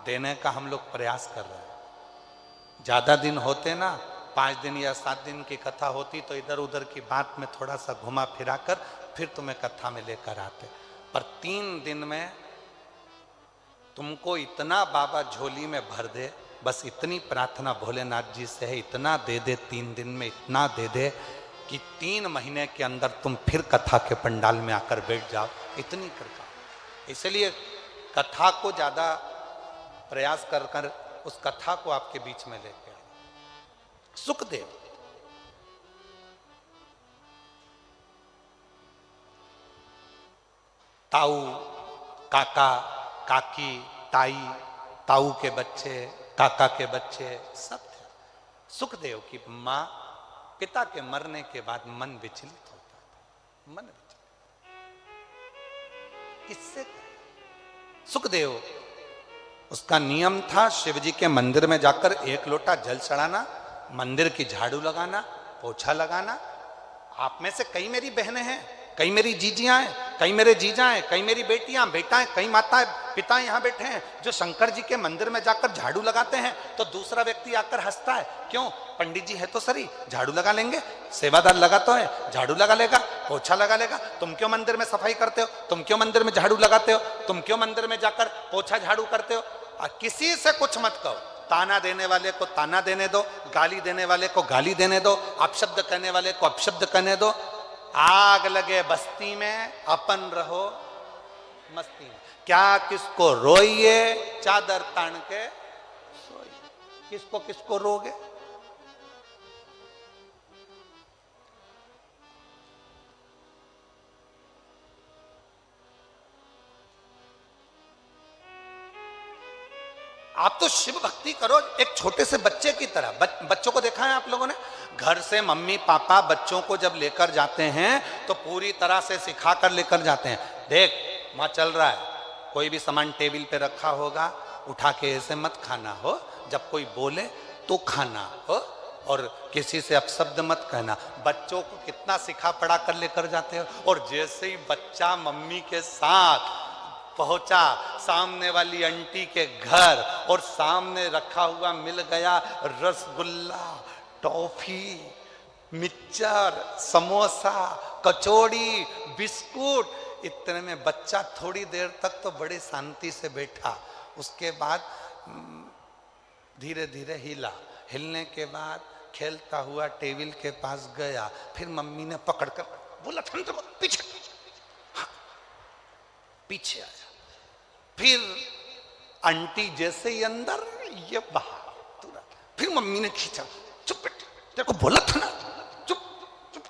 A: देने का हम लोग प्रयास कर रहे हैं। ज्यादा दिन होते ना, 5 दिन या 7 दिन की कथा होती तो इधर उधर की बात में थोड़ा सा घुमा फिरा कर फिर तुम्हें कथा में लेकर आते। पर 3 दिन में तुमको इतना बाबा झोली में भर दे, बस इतनी प्रार्थना भोलेनाथ जी से है, इतना दे दे 3 दिन में, इतना दे दे कि 3 महीने के अंदर तुम फिर कथा के पंडाल में आकर बैठ जाओ, इतनी कृपा। इसलिए कथा को ज्यादा प्रयास कर कर उस कथा को आपके बीच में लेके आए। सुखदेव ताऊ, काका, काकी, ताई, ताऊ के बच्चे, काका के बच्चे सब थे। सुखदेव की मां पिता के मरने के बाद मन विचलित होता था, मन विचलित। किससे? सुखदेव उसका नियम था शिव जी के मंदिर में जाकर 1 लोटा जल चढ़ाना, मंदिर की झाड़ू लगाना, पोछा लगाना। आप में से कई मेरी बहनें हैं, कई मेरी जीजियां हैं, कई मेरे जीजा हैं, कई मेरी बेटियां बेटा हैं, कई माताएं पिता यहां बैठे हैं जो शंकर जी के मंदिर में जाकर झाड़ू लगाते हैं। तो दूसरा व्यक्ति आकर हंसता है, क्यों? पंडित जी है तो सही, झाड़ू लगा लेंगे, सेवादार लगा तो है, झाड़ू लगा लेगा, पोछा लगा लेगा। तुम क्यों मंदिर में सफाई करते हो? तुम क्यों मंदिर में झाड़ू लगाते हो? तुम क्यों मंदिर में जाकर पोछा झाड़ू करते हो? किसी से कुछ मत कहो। ताना देने वाले को ताना देने दो, गाली देने वाले को गाली देने दो, अपशब्द कहने वाले को अपशब्द कहने दो। आग लगे बस्ती में, अपन रहो मस्ती में। क्या किसको रोइए, चादर तान के सोइए। किसको किसको रोगे? आप तो शिव भक्ति करो एक छोटे से बच्चे की तरह। बच्चों को देखा है आप लोगों ने? घर से मम्मी पापा बच्चों को जब लेकर जाते हैं तो पूरी तरह से सिखा कर लेकर जाते हैं। देख मां चल रहा है, कोई भी सामान टेबल पे रखा होगा, उठा के ऐसे मत खाना हो, जब कोई बोले तो खाना हो, और किसी से अपशब्द मत कहना। बच्चों को कितना सिखा पढ़ा कर लेकर जाते हो। और जैसे ही बच्चा मम्मी के साथ पहुंचा सामने वाली आंटी के घर और सामने रखा हुआ मिल गया रसगुल्ला, टॉफी, मिक्सचर, समोसा, कचौड़ी, बिस्कुट। इतने में बच्चा थोड़ी देर तक तो बड़े शांति से बैठा, उसके बाद धीरे धीरे हिला। हिलने के बाद खेलता हुआ टेबल के पास गया, फिर मम्मी ने पकड़कर बोला था तो पीछे, हाँ, पीछे आया। फिर आंटी जैसे ही अंदर, ये बाहर तुरंत। फिर मम्मी ने खींचा, चुप बेटे, तेरे को बोला था ना, चुप चुप।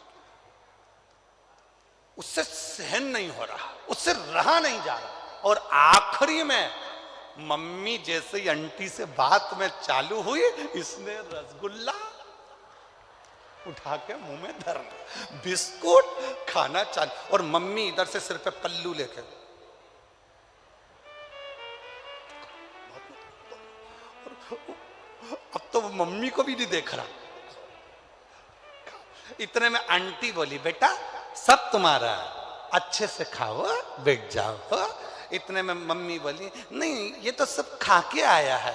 A: उससे सहन नहीं हो रहा, उससे रहा नहीं जा रहा। और आखिरी में मम्मी जैसे ही आंटी से बात में चालू हुई, इसने रसगुल्ला उठा के मुंह में धर, बिस्कुट खाना चालू, और मम्मी इधर से सिर पे पल्लू लेके। अब तो मम्मी को भी नहीं देख रहा। इतने में आंटी बोली, बेटा सब तुम्हारा है, अच्छे से खाओ, बैठ जाओ। इतने में मम्मी बोली, नहीं ये तो सब खा के आया है।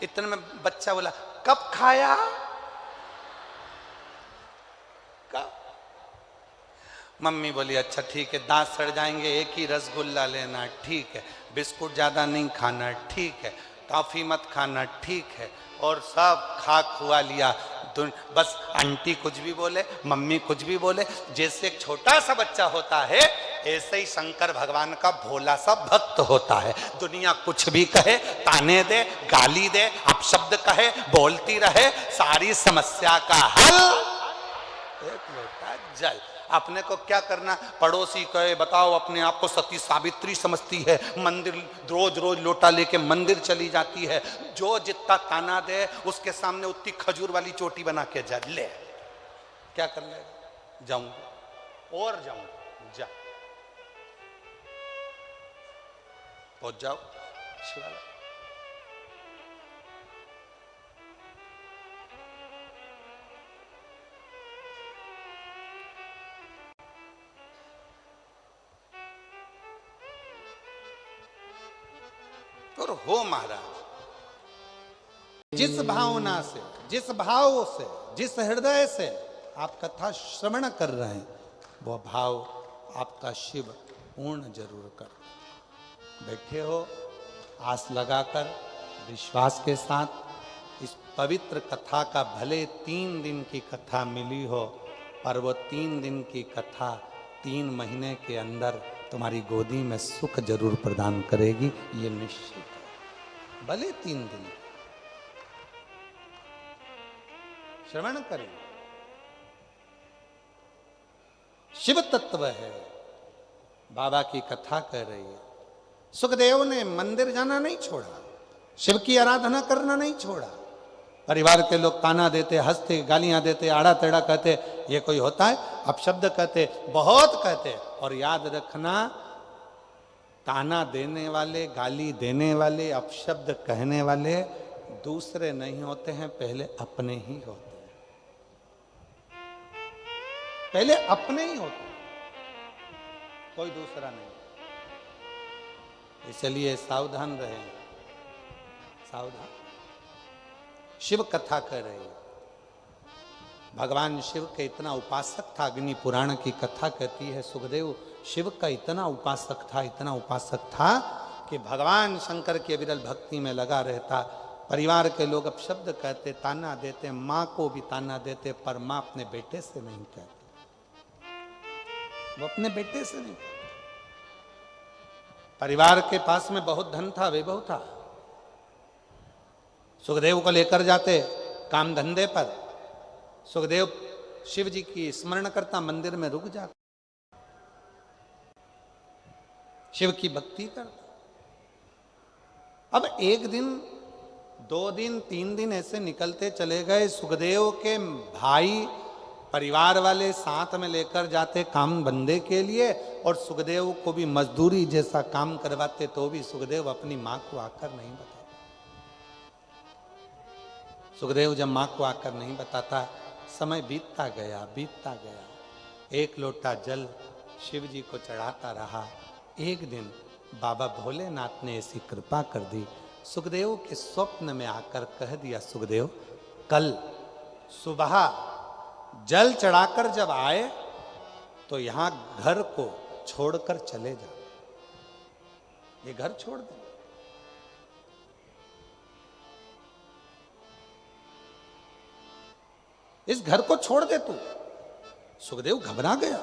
A: इतने में बच्चा बोला, कब खाया? कब? मम्मी बोली, अच्छा ठीक है, दांत सड़ जाएंगे, एक ही रसगुल्ला लेना, ठीक है, बिस्कुट ज्यादा नहीं खाना, ठीक है, टॉफी मत खाना, ठीक है। और सब खा खुआ लिया। बस आंटी कुछ भी बोले, मम्मी कुछ भी बोले, जैसे एक छोटा सा बच्चा होता है, ऐसे ही शंकर भगवान का भोला सा भक्त होता है। दुनिया कुछ भी कहे, ताने दे, गाली दे, अपशब्द कहे, बोलती रहे, सारी समस्या का हल एक लोटा जल। अपने को क्या करना? पड़ोसी कहे, बताओ अपने आप को सती सावित्री समझती है, मंदिर रोज रोज लोटा लेके मंदिर चली जाती है, जो जितना ताना दे उसके सामने उतनी खजूर वाली चोटी बना के जा ले। क्या कर लेगा? जाऊंगा और जाऊंगा, जा पहुंच जाओ शिवालय। और हो महाराज, जिस भावना से, जिस भाव से, जिस हृदय से आप कथा श्रवण कर रहे हैं, वह भाव आपका शिव पूर्ण जरूर कर। बैठे हो आस लगाकर, विश्वास के साथ। इस पवित्र कथा का भले 3 दिन की कथा मिली हो, पर वो 3 दिन की कथा 3 महीने के अंदर तुम्हारी गोदी में सुख जरूर प्रदान करेगी, ये निश्चित है। भले 3 दिन श्रवण करें। शिव तत्व है, बाबा की कथा कर रही है। सुखदेव ने मंदिर जाना नहीं छोड़ा, शिव की आराधना करना नहीं छोड़ा। परिवार के लोग ताना देते, हंसते, गालियां देते, आड़ा टेढ़ा कहते, ये कोई होता है? अपशब्द कहते, बहुत कहते। और याद रखना, ताना देने वाले, गाली देने वाले, अपशब्द कहने वाले दूसरे नहीं होते हैं, पहले अपने ही होते हैं। पहले अपने ही होते हैं, कोई दूसरा नहीं। इसलिए सावधान रहें, सावधान। शिव कथा कर रहे हैं। भगवान शिव के इतना उपासक था, अग्नि पुराण की कथा कहती है, सुखदेव शिव का इतना उपासक था, इतना उपासक था कि भगवान शंकर की विरल भक्ति में लगा रहता। परिवार के लोग अपशब्द कहते, ताना देते, माँ को भी ताना देते, पर माँ अपने बेटे से नहीं कहती, वो अपने बेटे से नहीं कहती। परिवार के पास में बहुत धन था, वैभव था, सुखदेव को लेकर जाते काम धंधे पर। सुखदेव शिव जी की स्मरण करता, मंदिर में रुक जाता, शिव की भक्ति करता। अब 1 दिन, 2 दिन, 3 दिन ऐसे निकलते चले गए। सुखदेव के भाई, परिवार वाले साथ में लेकर जाते काम बंदे के लिए, और सुखदेव को भी मजदूरी जैसा काम करवाते, तो भी सुखदेव अपनी मां को आकर नहीं बताते। सुखदेव जब मां को आकर नहीं बताता, समय बीतता गया, बीतता गया। 1 लोटा जल शिव जी को चढ़ाता रहा। एक दिन बाबा भोलेनाथ ने ऐसी कृपा कर दी, सुखदेव के स्वप्न में आकर कह दिया, सुखदेव कल सुबह जल चढ़ाकर जब आए तो यहां घर को छोड़कर चले जाओ, ये घर छोड़ दे। इस घर को छोड़ दे तू। सुखदेव घबरा गया।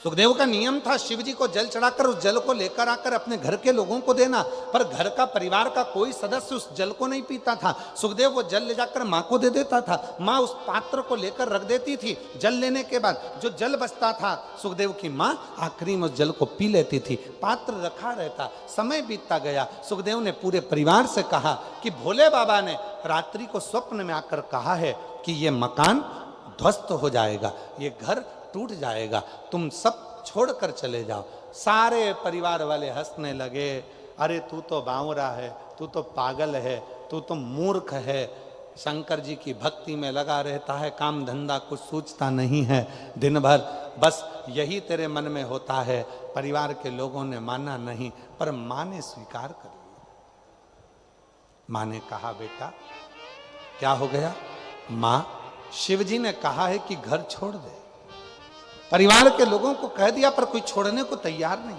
A: सुखदेव का नियम था शिव जी को जल चढ़ाकर उस जल को लेकर आकर अपने घर के लोगों को देना, पर घर का परिवार का कोई सदस्य उस जल को नहीं पीता था। सुखदेव वो जल ले जाकर मां को दे देता था, मां उस पात्र को लेकर रख देती थी। जल लेने के बाद जो जल बचता था सुखदेव की मां आखिरी में उस जल को पी लेती थी, पात्र रखा रहता। समय बीतता गया। सुखदेव ने पूरे परिवार से कहा कि भोले बाबा ने रात्रि को स्वप्न में आकर कहा है कि ये मकान ध्वस्त हो जाएगा, ये घर टूट जाएगा, तुम सब छोड़कर चले जाओ। सारे परिवार वाले हंसने लगे। अरे तू तो बावरा है, तू तो पागल है, तू तो मूर्ख है, शंकर जी की भक्ति में लगा रहता है, काम धंधा कुछ सूझता नहीं है, दिन भर बस यही तेरे मन में होता है। परिवार के लोगों ने माना नहीं, पर मां ने स्वीकार कर लिया। मां ने कहा बेटा क्या हो गया? मां, शिव जी ने कहा है कि घर छोड़ दे। परिवार के लोगों को कह दिया पर कोई छोड़ने को तैयार नहीं।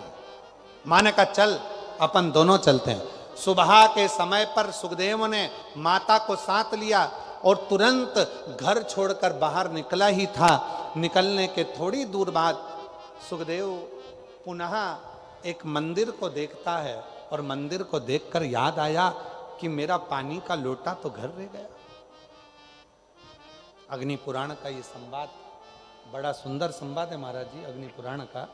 A: मां ने कहा चल अपन दोनों चलते हैं। सुबह के समय पर सुखदेव ने माता को साथ लिया और तुरंत घर छोड़कर बाहर निकला ही था। निकलने के थोड़ी दूर बाद सुखदेव पुनः एक मंदिर को देखता है और मंदिर को देखकर याद आया कि मेरा पानी का लोटा तो घर रह गया। अग्नि पुराण का ये संवाद बड़ा सुंदर संवाद है महाराज जी, अग्नि पुराण का।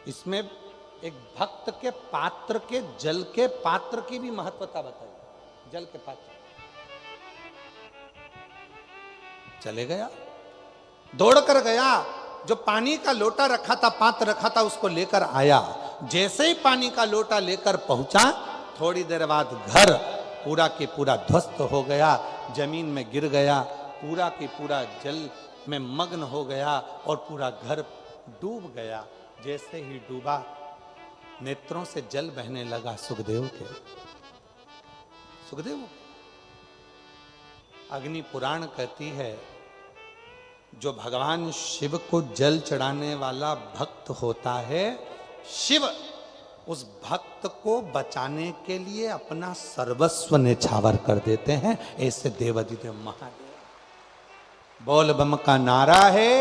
A: इसमें एक भक्त के पात्र के जल के पात्र की भी महत्वता बताई। जल के पात्र चले गया, दौड़ कर गया, जो पानी का लोटा रखा था, पात्र रखा था, उसको लेकर आया। जैसे ही पानी का लोटा लेकर पहुंचा, थोड़ी देर बाद घर पूरा के पूरा ध्वस्त हो गया, जमीन में गिर गया, पूरा की पूरा जल में मग्न हो गया और पूरा घर डूब गया। जैसे ही डूबा, नेत्रों से जल बहने लगा सुखदेव के। सुखदेव, अग्नि पुराण कहती है जो भगवान शिव को जल चढ़ाने वाला भक्त होता है, शिव उस भक्त को बचाने के लिए अपना सर्वस्व न्यौछावर कर देते हैं। ऐसे देवाधिदेव महादेव। बोल बम का नारा है,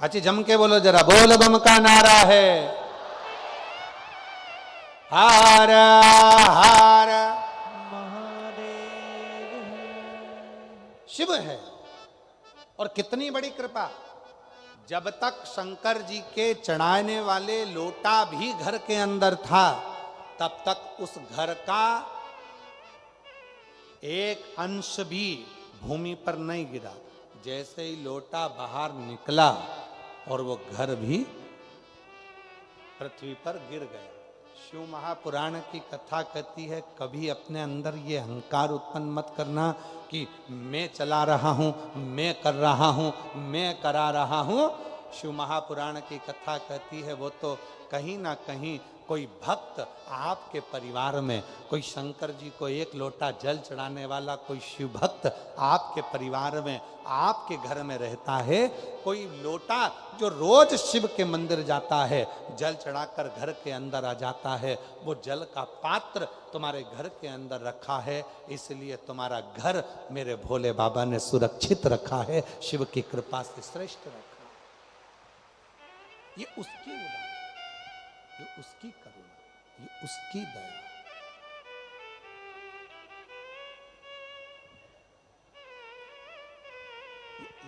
A: अच्छी जम के बोलो जरा, बोल बम का नारा है। हार हार महादेव शिव है। और कितनी बड़ी कृपा, जब तक शंकर जी के चढ़ाने वाले लोटा भी घर के अंदर था, तब तक उस घर का एक अंश भी भूमि पर नहीं गिरा। जैसे ही लोटा बाहर निकला और वो घर भी पृथ्वी पर गिर गया। शिव महापुराण की कथा कहती है कभी अपने अंदर ये अहंकार उत्पन्न मत करना कि मैं चला रहा हूं, मैं कर रहा हूं, मैं करा रहा हूं। शिव महापुराण की कथा कहती है वो तो कहीं ना कहीं कोई भक्त आपके परिवार में, कोई शंकर जी को एक लोटा जल चढ़ाने वाला कोई शिव भक्त आपके परिवार में, आपके घर में रहता है। कोई लोटा जो रोज शिव के मंदिर जाता है, जल चढ़ाकर घर के अंदर आ जाता है, वो जल का पात्र तुम्हारे घर के अंदर रखा है। इसलिए तुम्हारा घर मेरे भोले बाबा ने सुरक्षित रखा है, शिव की कृपा से श्रेष्ठ रखा। ये उसकी उदाहरण, ये उसकी करुणा, ये उसकी दया।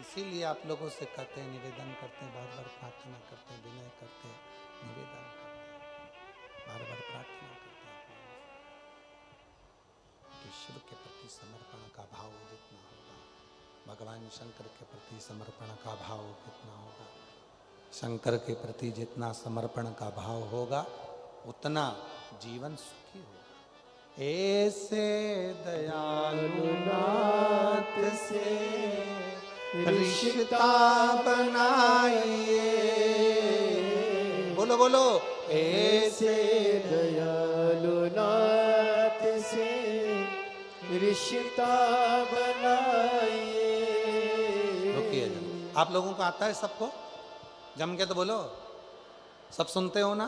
A: इसीलिए आप लोगों से कहते हैं, निवेदन करते हैं, बार बार प्रार्थना करते हैं, विनय करते हैं, निवेदन करते हैं, बार बार प्रार्थना करते हैं कि शिव के प्रति समर्पण का भाव जितना होगा, भगवान शंकर के प्रति समर्पण का भाव कितना होगा, शंकर के प्रति जितना समर्पण का भाव होगा, उतना जीवन सुखी होगा। ऐसे दयालु नाथ से रिश्ता बनाइए, बोलो बोलो, ऐसे
B: दयालु नाथ से रिश्ता बनाइए।
A: रुकिए जरा। आप लोगों को आता है सबको? जम के तो बोलो। सब सुनते हो ना?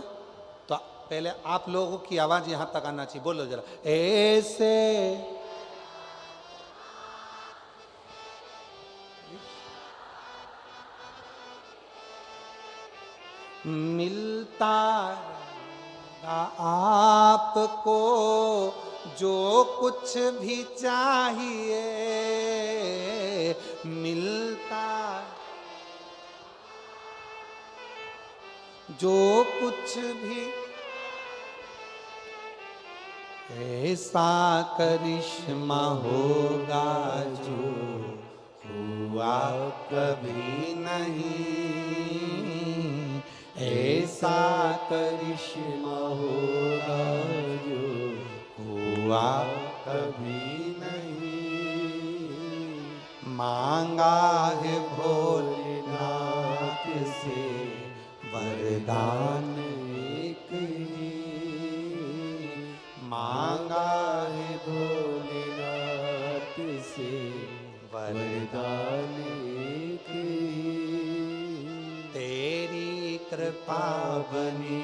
A: तो पहले आप लोगों की आवाज यहां तक आना चाहिए। बोलो जरा। ऐसे मिलता रहेगा आपको जो कुछ भी चाहिए, मिलता जो कुछ भी। ऐसा करिश्मा होगा जो हुआ कभी नहीं, ऐसा
B: करिश्मा होगा जो
A: हुआ
B: कभी नहीं।
A: मांगा है भोलेनाथ से वरदान
B: एक ही
A: मांगा है
B: भोलेनाथ से वरदान एक ही।
A: तेरी कृपा बनी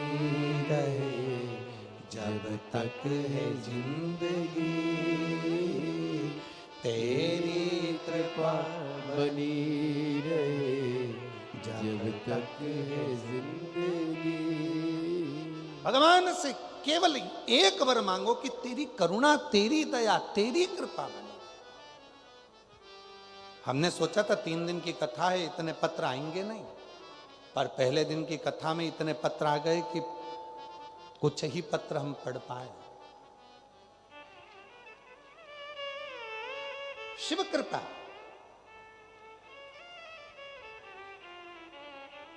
A: रहे जब तक है जिंदगी, तेरी कृपा
B: बनी रहे जब तक है जिंदगी।
A: भगवान से केवल एक वर मांगो कि तेरी करुणा, तेरी दया, तेरी कृपा बने। हमने सोचा था 3 दिन की कथा है, इतने पत्र आएंगे नहीं, पर पहले दिन की कथा में इतने पत्र आ गए कि कुछ ही पत्र हम पढ़ पाए। शिव कृपा।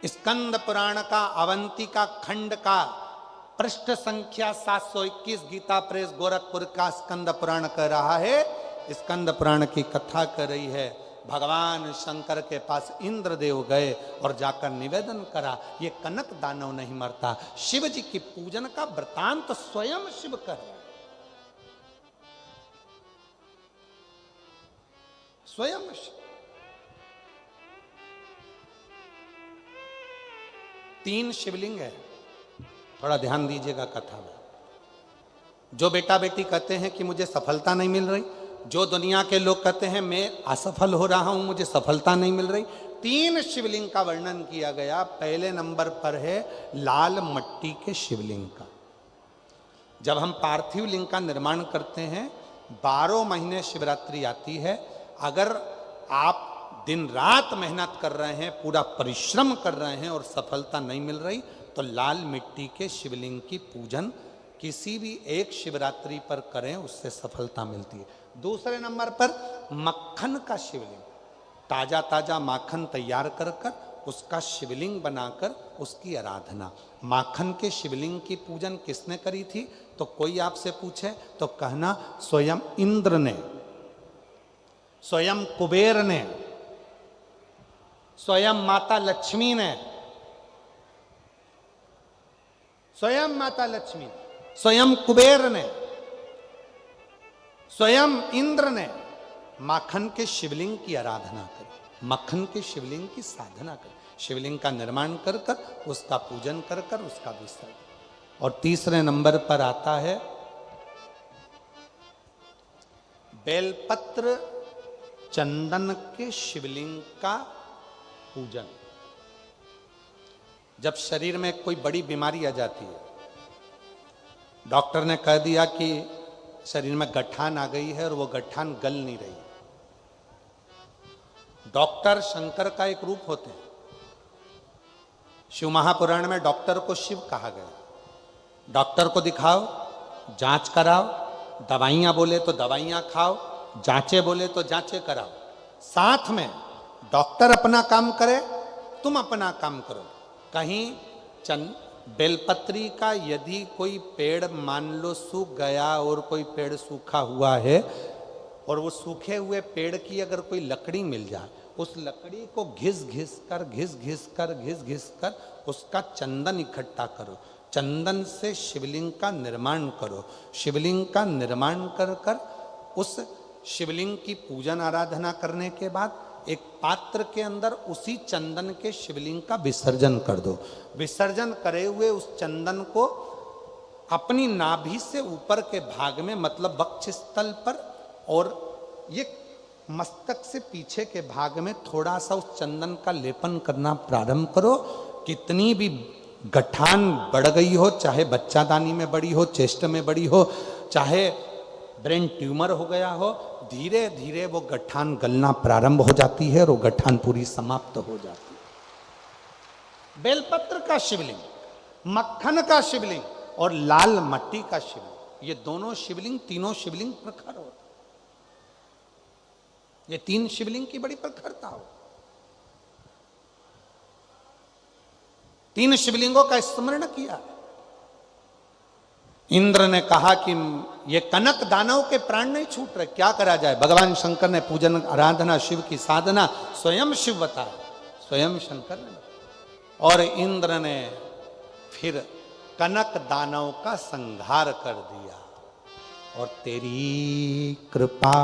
A: स्कंद पुराण का अवंतिका खंड का पृष्ठ संख्या 721 गीता प्रेस गोरखपुर का स्कंद पुराण कह रहा है। स्कंद पुराण की कथा कर रही है। भगवान शंकर के पास इंद्रदेव गए और जाकर निवेदन करा, ये कनक दानव नहीं मरता। शिव जी की पूजन का वृतांत स्वयं शिव कर रहे हैं। स्वयं शिव। 3 शिवलिंग है, थोड़ा ध्यान दीजिएगा कथा में। जो बेटा बेटी कहते हैं कि मुझे सफलता नहीं मिल रही, जो दुनिया के लोग कहते हैं मैं असफल हो रहा हूं, मुझे सफलता नहीं मिल रही, 3 शिवलिंग का वर्णन किया गया। पहले नंबर पर है लाल मट्टी के शिवलिंग का। जब हम पार्थिव लिंग का निर्माण करते हैं, 12 महीने शिवरात्रि आती है। अगर आप दिन रात मेहनत कर रहे हैं, पूरा परिश्रम कर रहे हैं और सफलता नहीं मिल रही, तो लाल मिट्टी के शिवलिंग की पूजन किसी भी एक शिवरात्रि पर करें, उससे सफलता मिलती है। दूसरे नंबर पर मक्खन का शिवलिंग, ताजा ताजा माखन तैयार कर कर उसका शिवलिंग बनाकर उसकी आराधना। माखन के शिवलिंग की पूजन किसने करी थी? तो कोई आपसे पूछे तो कहना स्वयं इंद्र ने, स्वयं कुबेर ने, स्वयं माता लक्ष्मी ने, स्वयं माता लक्ष्मी, स्वयं कुबेर ने, स्वयं इंद्र ने माखन के शिवलिंग की आराधना करी, मक्खन के शिवलिंग की साधना करी, शिवलिंग का निर्माण कर कर उसका पूजन कर कर उसका विसर्जन। और तीसरे नंबर पर आता है बेलपत्र चंदन के शिवलिंग का पूजन। जब शरीर में कोई बड़ी बीमारी आ जाती है, डॉक्टर ने कह दिया कि शरीर में गठान आ गई है और वो गठान गल नहीं रही, डॉक्टर शंकर का एक रूप होते हैं। शिव महापुराण में डॉक्टर को शिव कहा गया। डॉक्टर को दिखाओ, जांच कराओ, दवाइयां बोले तो दवाइयां खाओ, जांचे बोले तो जांचे कराओ। साथ में डॉक्टर अपना काम करे, तुम अपना काम करो। कहीं बेलपत्री का यदि कोई पेड़ मान लो सूख गया और कोई पेड़ सूखा हुआ है, और वो सूखे हुए पेड़ की अगर कोई लकड़ी मिल जाए, उस लकड़ी को घिस घिस कर उसका चंदन इकट्ठा करो, चंदन से शिवलिंग का निर्माण करो, शिवलिंग का निर्माण कर कर उस शिवलिंग की पूजन आराधना करने के बाद एक पात्र के अंदर उसी चंदन के शिवलिंग का विसर्जन कर दो। विसर्जन करे हुए उस चंदन को अपनी नाभि से ऊपर के भाग में, मतलब वक्षस्थल पर और ये मस्तक से पीछे के भाग में थोड़ा सा उस चंदन का लेपन करना प्रारंभ करो। कितनी भी गठान बढ़ गई हो, चाहे बच्चादानी में बड़ी हो, चेस्ट में बड़ी हो, चाहे ब्रेन ट्यूमर हो गया हो, धीरे धीरे वो गठान गलना प्रारंभ हो जाती है और वो गठान पूरी समाप्त हो जाती है। बेलपत्र का शिवलिंग, मक्खन का शिवलिंग और लाल मट्टी का शिवलिंग, ये दोनों शिवलिंग, तीनों शिवलिंग प्रखर होते। ये तीन शिवलिंग की बड़ी प्रखरता हो। तीन शिवलिंगों का स्मरण किया। इंद्र ने कहा कि ये कनक दानव के प्राण नहीं छूट रहे, क्या करा जाए। भगवान शंकर ने पूजन आराधना, शिव की साधना, स्वयं शिव बताया, स्वयं शंकर ने। और इंद्र ने फिर कनक दानव का संहार कर दिया। और तेरी कृपा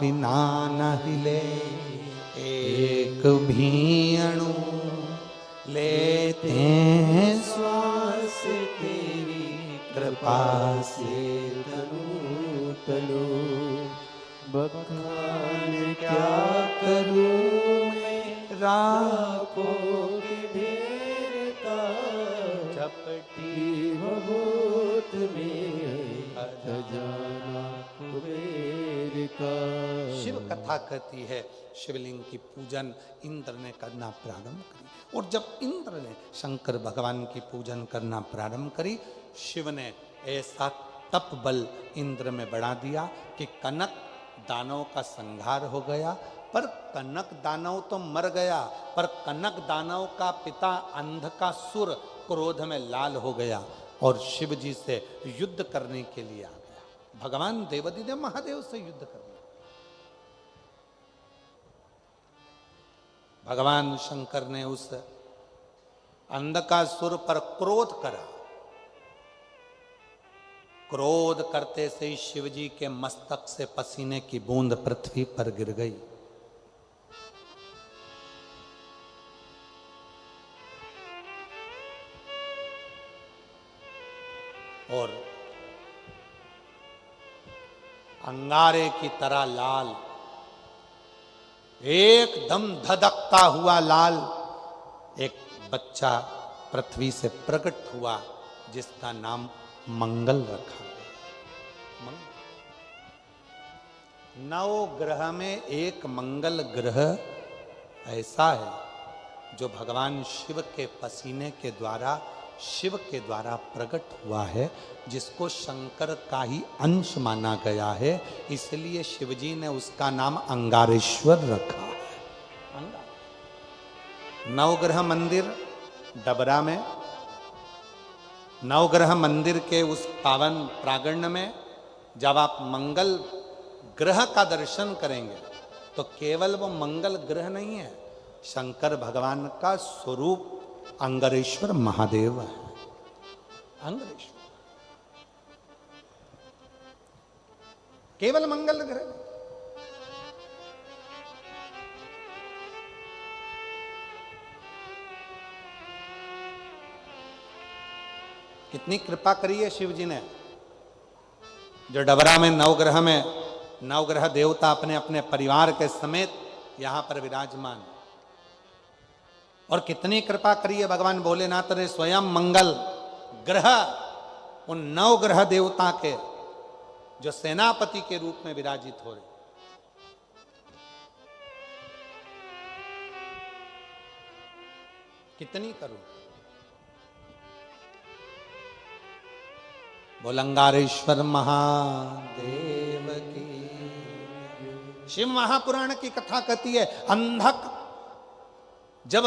A: बिना न हिले एक भी अणु, लेते हैं
B: श्वास तेरी
A: कृपा
B: से तनु तनु। बखान क्या करूं मैं राखों के ढेर का, चपटी बहुत में खजाना कुबेर का।
A: शिव कथा कहती है शिवलिंग की पूजन इंद्र ने करना प्रारंभ करी। और जब इंद्र ने शंकर भगवान की पूजन करना प्रारंभ करी, शिव ने ऐसा तप बल इंद्र में बढ़ा दिया कि कनक दानव का संहार हो गया। पर कनक दानव तो मर गया, पर कनक दानव का पिता अंधकासुर क्रोध में लाल हो गया और शिव जी से युद्ध करने के लिए आ गया। भगवान देवादिदेव महादेव से युद्ध करने। भगवान शंकर ने उस अंधकासुर पर क्रोध करा। क्रोध करते से ही शिव जी के मस्तक से पसीने की बूंद पृथ्वी पर गिर गई। और अंगारे की तरह लाल, एकदम धधकता हुआ लाल एक बच्चा पृथ्वी से प्रकट हुआ, जिसका नाम मंगल रखा गया। नौ ग्रह में एक मंगल ग्रह ऐसा है जो भगवान शिव के पसीने के द्वारा, शिव के द्वारा प्रकट हुआ है, जिसको शंकर का ही अंश माना गया है। इसलिए शिवजी ने उसका नाम अंगारेश्वर रखा है। नवग्रह मंदिर डबरा में, नवग्रह मंदिर के उस पावन प्रांगण में जब आप मंगल ग्रह का दर्शन करेंगे तो केवल वो मंगल ग्रह नहीं है, शंकर भगवान का स्वरूप अंगारेश्वर महादेव है। अंगारेश्वर केवल मंगल ग्रह। कितनी कृपा करी है शिव जी ने, जो डबरा में नवग्रह में नवग्रह देवता अपने अपने परिवार के समेत यहां पर विराजमान। और कितनी कृपा करी है भगवान भोलेनाथ ने, स्वयं मंगल ग्रह उन नवग्रह देवता के जो सेनापति के रूप में विराजित हो रहे। कितनी करूं। बोलंगारेश्वर महादेव की। शिव महापुराण की कथा कहती है, अंधक जब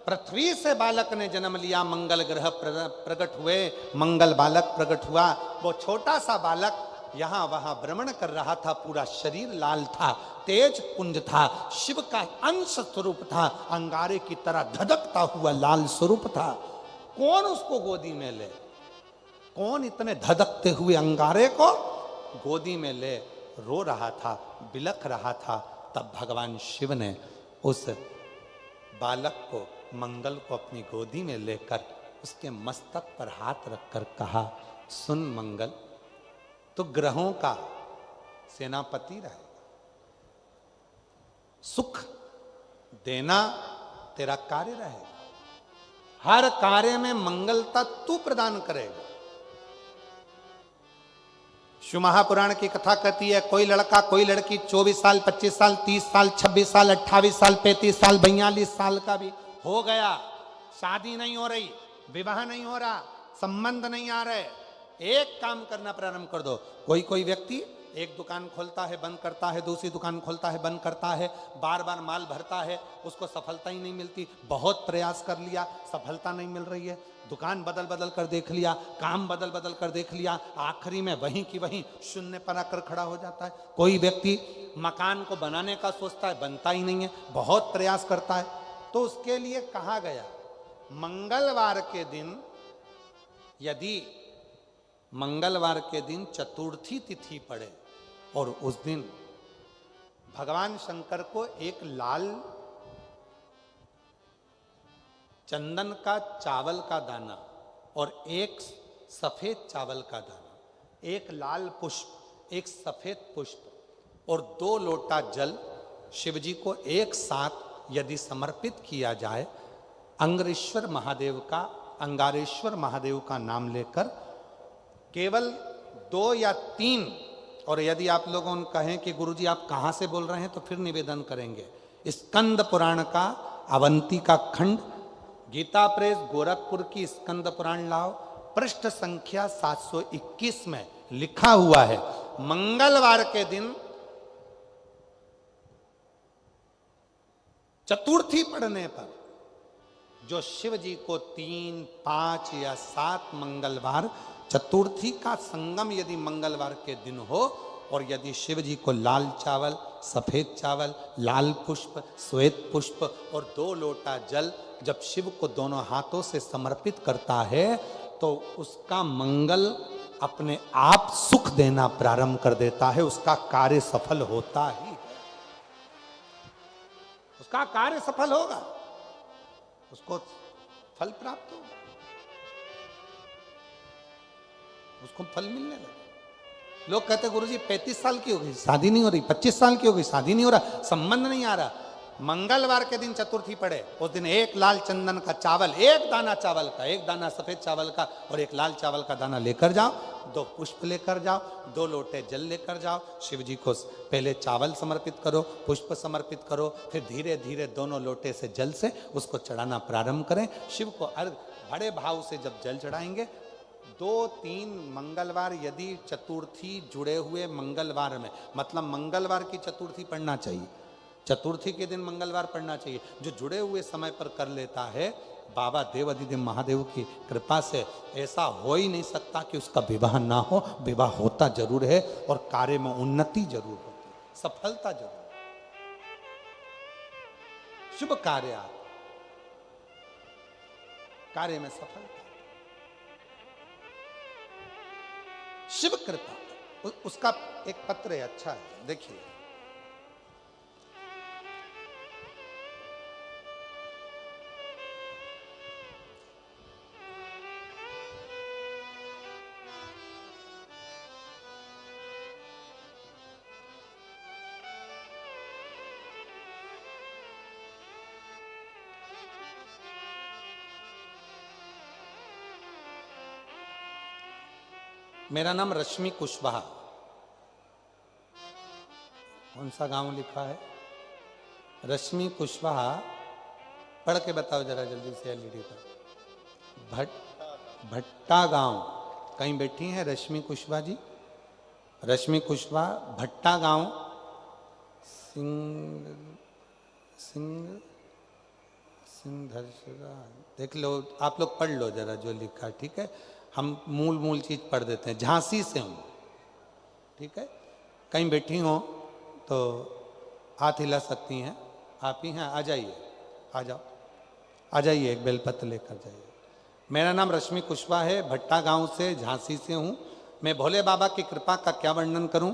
A: पृथ्वी से बालक ने जन्म लिया, मंगल ग्रह प्रकट हुए, मंगल बालक प्रकट हुआ। वो छोटा सा बालक यहां वहां भ्रमण कर रहा था, पूरा शरीर लाल था, तेज पुंज था, शिव का अंश स्वरूप था, अंगारे की तरह धधकता हुआ लाल स्वरूप था। कौन उसको गोदी में ले, कौन इतने धधकते हुए अंगारे को गोदी में ले। रो रहा था, बिलख रहा था, तब भगवान शिव ने उस बालक को, मंगल को अपनी गोदी में लेकर उसके मस्तक पर हाथ रखकर कहा, सुन मंगल, तो ग्रहों का सेनापति रहेगा, सुख देना तेरा कार्य रहेगा, हर कार्य में मंगलता तू प्रदान करेगा। शिव महापुराण की कथा कहती है, कोई लड़का कोई लड़की 24 साल 25 साल 30 साल 26 साल 28 साल 35 साल 42 साल का भी हो गया, शादी नहीं हो रही, विवाह नहीं हो रहा, संबंध नहीं आ रहे, एक काम करना प्रारंभ कर दो। कोई कोई व्यक्ति एक दुकान खोलता है बंद करता है, दूसरी दुकान खोलता है बंद करता है, बार बार माल भरता है, उसको सफलता ही नहीं मिलती, बहुत प्रयास कर लिया, सफलता नहीं मिल रही है, दुकान बदल बदल कर देख लिया, काम बदल बदल कर देख लिया, आखिरी में वहीं की वहीं शून्य पर आकर खड़ा हो जाता है। कोई व्यक्ति मकान को बनाने का सोचता है, बनता ही नहीं है, बहुत प्रयास करता है, तो उसके लिए कहा गया मंगलवार के दिन, यदि मंगलवार के दिन चतुर्थी तिथि पड़े और उस दिन भगवान शंकर को एक लाल चंदन का चावल का दाना और एक सफेद चावल का दाना, एक लाल पुष्प, एक सफेद पुष्प और 2 लोटा जल शिव जी को एक साथ यदि समर्पित किया जाए, अंगारेश्वर महादेव का नाम लेकर केवल 2 या 3, और यदि आप लोगों कहें कि गुरुजी आप कहां से बोल रहे हैं तो फिर निवेदन करेंगे, स्कंद पुराण का अवंती का खंड, गीता प्रेस गोरखपुर की स्कंद पुराण लाओ, पृष्ठ संख्या 721 में लिखा हुआ है, मंगलवार के दिन चतुर्थी पढ़ने पर जो शिव जी को 3, 5 या 7 मंगलवार चतुर्थी का संगम यदि मंगलवार के दिन हो, और यदि शिव जी को लाल चावल, सफेद चावल, लाल पुष्प, श्वेत पुष्प और 2 लोटा जल जब शिव को दोनों हाथों से समर्पित करता है, तो उसका मंगल अपने आप सुख देना प्रारंभ कर देता है, उसका कार्य सफल होता ही, उसका कार्य सफल होगा, उसको फल प्राप्त होगा, उसको फल मिलने लगे। लोग कहते गुरुजी 35 साल की हो गई शादी नहीं हो रही, 25 साल की हो गई शादी नहीं हो रहा, संबंध नहीं आ रहा। मंगलवार के दिन चतुर्थी पड़े, उस दिन एक लाल चंदन का चावल, एक दाना चावल का, एक दाना सफेद चावल का और एक लाल चावल का दाना लेकर जाओ, 2 पुष्प लेकर जाओ, 2 लोटे जल लेकर जाओ, शिव जी को पहले चावल समर्पित करो, पुष्प समर्पित करो, फिर धीरे धीरे दोनों लोटे से जल से उसको चढ़ाना प्रारंभ करें। शिव को अर्घ बड़े भाव से जब जल चढ़ाएंगे, 2-3 मंगलवार यदि चतुर्थी जुड़े हुए मंगलवार में, मतलब मंगलवार की चतुर्थी पढ़ना चाहिए, चतुर्थी के दिन मंगलवार पढ़ना चाहिए, जो जुड़े हुए समय पर कर लेता है, बाबा देव अधिदेव महादेव की कृपा से ऐसा हो ही नहीं सकता कि उसका विवाह ना हो, विवाह होता जरूर है और कार्य में उन्नति जरूर होती है, सफलता जरूर, शुभ कार्य में सफलता, शिव कृपा। उसका एक पत्र है, अच्छा है, देखिए। मेरा नाम रश्मि कुशवाहा। कौन सा गांव लिखा है? रश्मि कुशवाहा, पढ़ के बताओ जरा जल्दी से एलईडी पर। भट्टा गांव, कहीं बैठी हैं रश्मि कुशवाहा जी? रश्मि कुशवाहा, भट्टा गांव, सिंधरसरा, देख लो, आप लोग पढ़ लो जरा जो लिखा, ठीक है? हम मूल चीज पढ़ देते हैं। झांसी से हूँ, ठीक है? कहीं बैठी हो तो हाथ हिला सकती हैं, आप ही हैं, आ जाइए, आ जाओ, आ जाइए, एक बेलपत्र लेकर जाइए। मेरा नाम रश्मि कुशवाहा है, भट्टा गांव से, झांसी से हूँ। मैं भोले बाबा की कृपा का क्या वर्णन करूँ।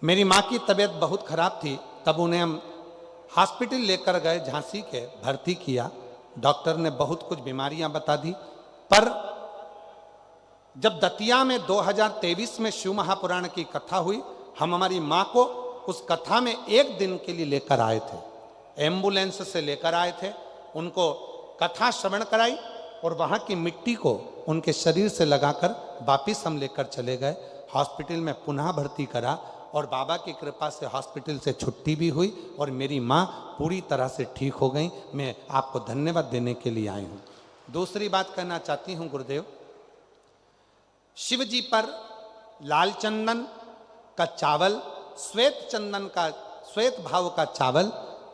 A: मेरी माँ की तबीयत बहुत खराब थी, तब उन्हें हम हॉस्पिटल लेकर गए, झांसी के भर्ती किया। डॉक्टर ने बहुत कुछ बीमारियां बता दी, पर जब दतिया में 2023 में शिव महापुराण की कथा हुई, हम हमारी माँ को उस कथा में एक दिन के लिए लेकर आए थे, एम्बुलेंस से लेकर आए थे, उनको कथा श्रवण कराई और वहाँ की मिट्टी को उनके शरीर से लगाकर वापिस हम लेकर चले गए। हॉस्पिटल में पुनः भर्ती करा और बाबा की कृपा से हॉस्पिटल से छुट्टी भी हुई और मेरी माँ पूरी तरह से ठीक हो गई। मैं आपको धन्यवाद देने के लिए आई हूँ। दूसरी बात कहना चाहती हूँ गुरुदेव, शिव जी पर लाल चंदन का चावल, श्वेत चंदन का, श्वेत भाव का चावल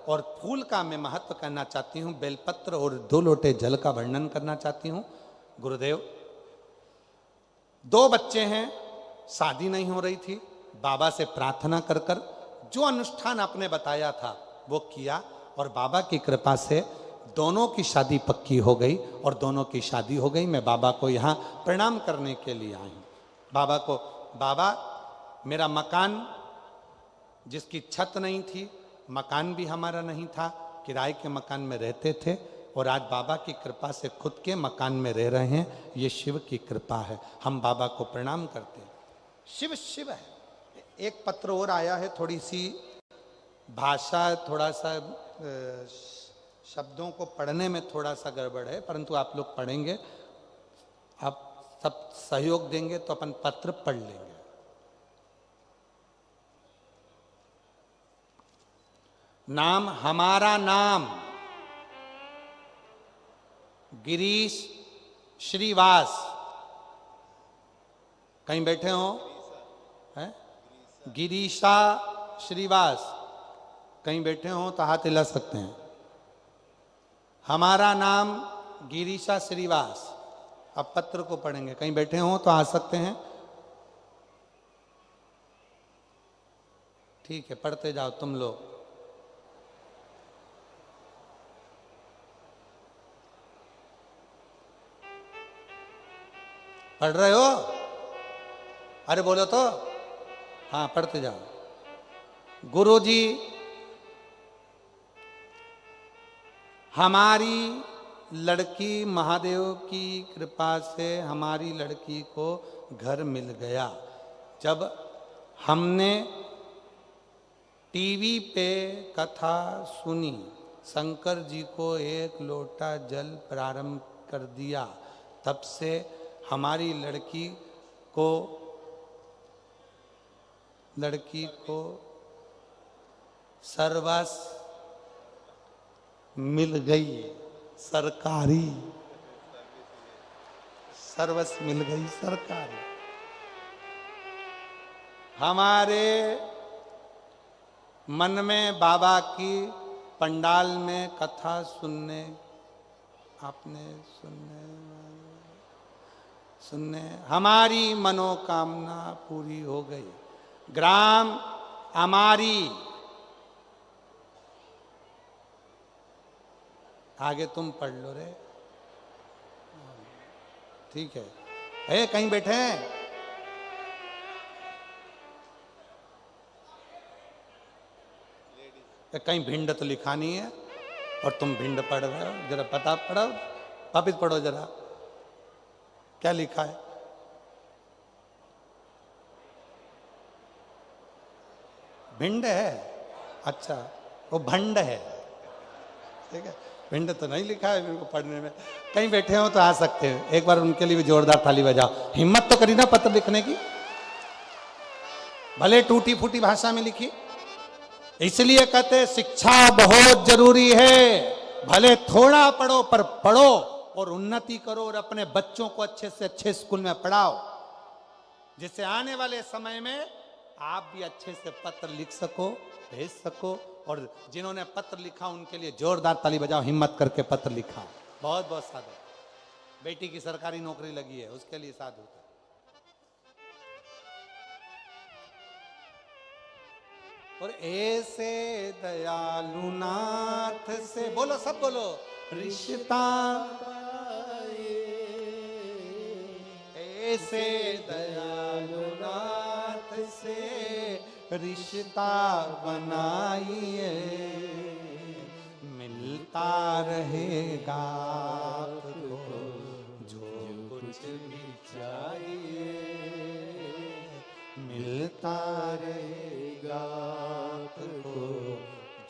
A: और फूल का मैं महत्व कहना चाहती हूँ, बेलपत्र और 2 लोटे जल का वर्णन करना चाहती हूँ। गुरुदेव, 2 बच्चे हैं, शादी नहीं हो रही थी, बाबा से प्रार्थना कर कर जो अनुष्ठान आपने बताया था वो किया और बाबा की कृपा से दोनों की शादी पक्की हो गई और दोनों की शादी हो गई। मैं बाबा को यहाँ प्रणाम करने के लिए आई हूँ। बाबा को, बाबा मेरा मकान जिसकी छत नहीं थी, मकान भी हमारा नहीं था, किराए के मकान में रहते थे और आज बाबा की कृपा से खुद के मकान में रह रहे हैं। ये शिव की कृपा है, हम बाबा को प्रणाम करते हैं। शिव शिव है। एक पत्र और आया है, थोड़ी सी भाषा, थोड़ा सा शब्दों को पढ़ने में थोड़ा सा गड़बड़ है, परंतु आप लोग पढ़ेंगे, आप सब सहयोग देंगे तो अपन पत्र पढ़ लेंगे। नाम, हमारा नाम गिरीश श्रीवास। कहीं बैठे हो? है गिरीशा श्रीवास, कहीं बैठे हो तो हाथ हिला सकते हैं। हमारा नाम गिरीशा श्रीवास। अब पत्र को पढ़ेंगे, कहीं बैठे हो तो आ सकते हैं। ठीक है, पढ़ते जाओ तुम लोग। पढ़ रहे हो? अरे बोलो तो। हाँ, पढ़ते जाओ। गुरुजी, हमारी लड़की महादेव की कृपा से हमारी लड़की को घर मिल गया। जब हमने टीवी पे कथा सुनी, शंकर जी को 1 लोटा जल प्रारंभ कर दिया, तब से हमारी लड़की को सर्वस्व मिल गई, सरकारी सर्वस्व मिल गई, सरकारी। हमारे मन में बाबा की पंडाल में कथा सुनने, आपने सुनने हमारी मनोकामना पूरी हो गई। ग्राम हमारी, आगे तुम पढ़ लो रे। ठीक है, कहीं बैठे हैं? कहीं भिंड तो लिखा नहीं है और तुम भिंड पढ़ रहे हो। जरा पता पढ़ो, वापिस पढ़ो जरा, क्या लिखा है? भिंड है? अच्छा, वो भंड है। ठीक है, भिंड तो नहीं लिखा है मेरे को पढ़ने में। कहीं बैठे हो तो आ सकते हैं, एक बार उनके लिए भी जोरदार ताली बजाओ। हिम्मत तो करी ना पत्र लिखने की, भले टूटी फूटी भाषा में लिखी। इसलिए कहते हैं शिक्षा बहुत जरूरी है, भले थोड़ा पढ़ो पर पढ़ो और उन्नति करो और अपने बच्चों को अच्छे से अच्छे स्कूल में पढ़ाओ, जिससे आने वाले समय में आप भी अच्छे से पत्र लिख सको, भेज सको। और जिन्होंने पत्र लिखा उनके लिए जोरदार ताली बजाओ, हिम्मत करके पत्र लिखा। बहुत बहुत साधु। बेटी की सरकारी नौकरी लगी है, उसके लिए साधु। और ऐसे दयालु नाथ से, बोलो सब बोलो, रिश्ता ऐसे दयालु नाथ से रिश्ता बनाइए, मिलता रहेगा आपको जो कुछ भी चाहिए, मिलता रहेगा आपको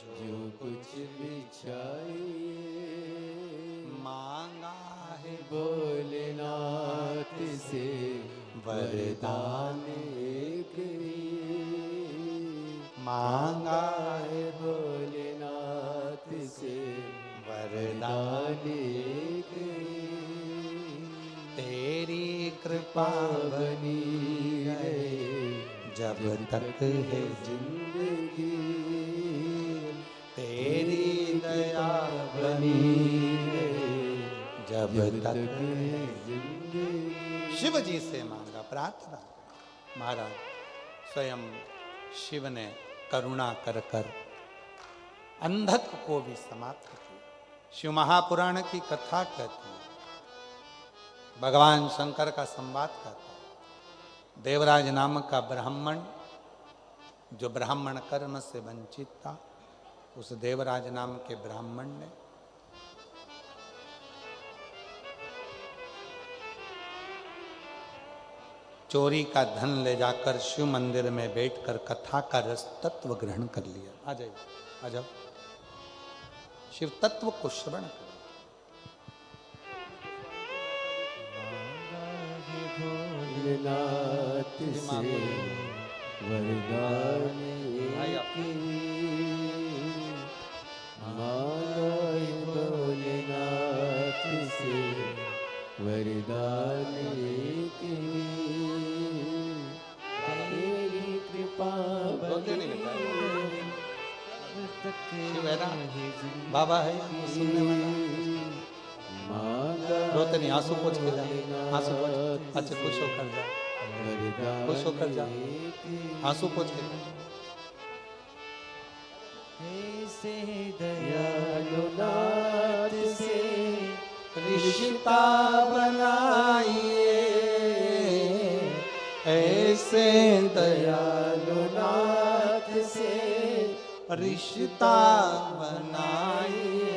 B: जो कुछ भी चाहिए।
A: मांगा है
B: भोलेनाथ से वरदान एक ही,
A: मांगा है
B: भोलेनाथ से
A: वरदान
B: एक ही।
A: तेरी कृपा
B: बनी रहे
A: जब तक है
B: जिंदगी,
A: तेरी दया बनी
B: रहे
A: जब तक
B: है जिंदगी।
A: शिव जी से मांगा प्रार्थना। महाराज स्वयं शिव ने करुणा कर कर अंधत्व को भी समाप्त किया। शिव महापुराण की कथा कहती है, भगवान शंकर का संवाद कहता है। देवराज नाम का ब्राह्मण जो ब्राह्मण कर्म से वंचित था, उस देवराज नाम के ब्राह्मण ने चोरी का धन ले जाकर शिव मंदिर में बैठकर कथा का रस तत्व ग्रहण कर लिया। आ जाइए, आ जाओ, शिव तत्व को श्रवण करो।
B: भोलेनाथ से वरदान एक ही, मांगा है भोलेनाथ से वरदान एक ही। तेरी कृपा बनी
A: शिव है ना, बाबा है सुनने वाला।
B: मांगा
A: रोते नहीं, आंसू पोंछ के जा, आंसू पोंछ। अच्छा खुश होकर जा, खुश होकर जा, आंसू पोंछ के जा।
B: ऐसे दयालु नाथ से
A: रिश्ता बनाइए, ऐसे
B: दयालु नाथ से
A: रिश्ता बनाइए,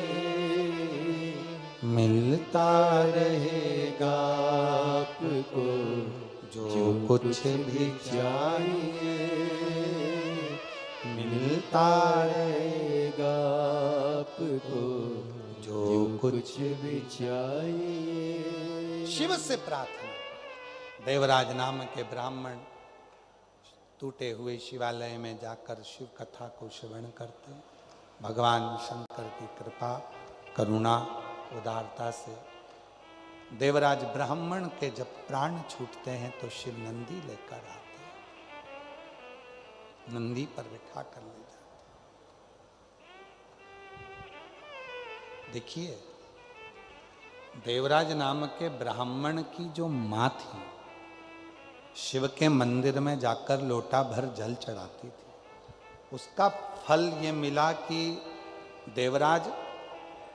A: मिलता रहेगा
B: आपको
A: जो कुछ भी चाहिए, मिलता
B: रहेगा आपको
A: जो कुछ
B: भी चाहिए।
A: शिव से प्रार्थना। देवराज नाम के ब्राह्मण टूटे हुए शिवालय में जाकर शिव कथा को श्रवण करते। भगवान शंकर की कृपा करुणा उदारता से देवराज ब्राह्मण के जब प्राण छूटते हैं तो शिव नंदी लेकर आते हैं, नंदी पर बिठा कर ले जाते। देखिए, देवराज नाम के ब्राह्मण की जो मां थी, शिव के मंदिर में जाकर लोटा भर जल चढ़ाती थी। उसका फल ये मिला कि देवराज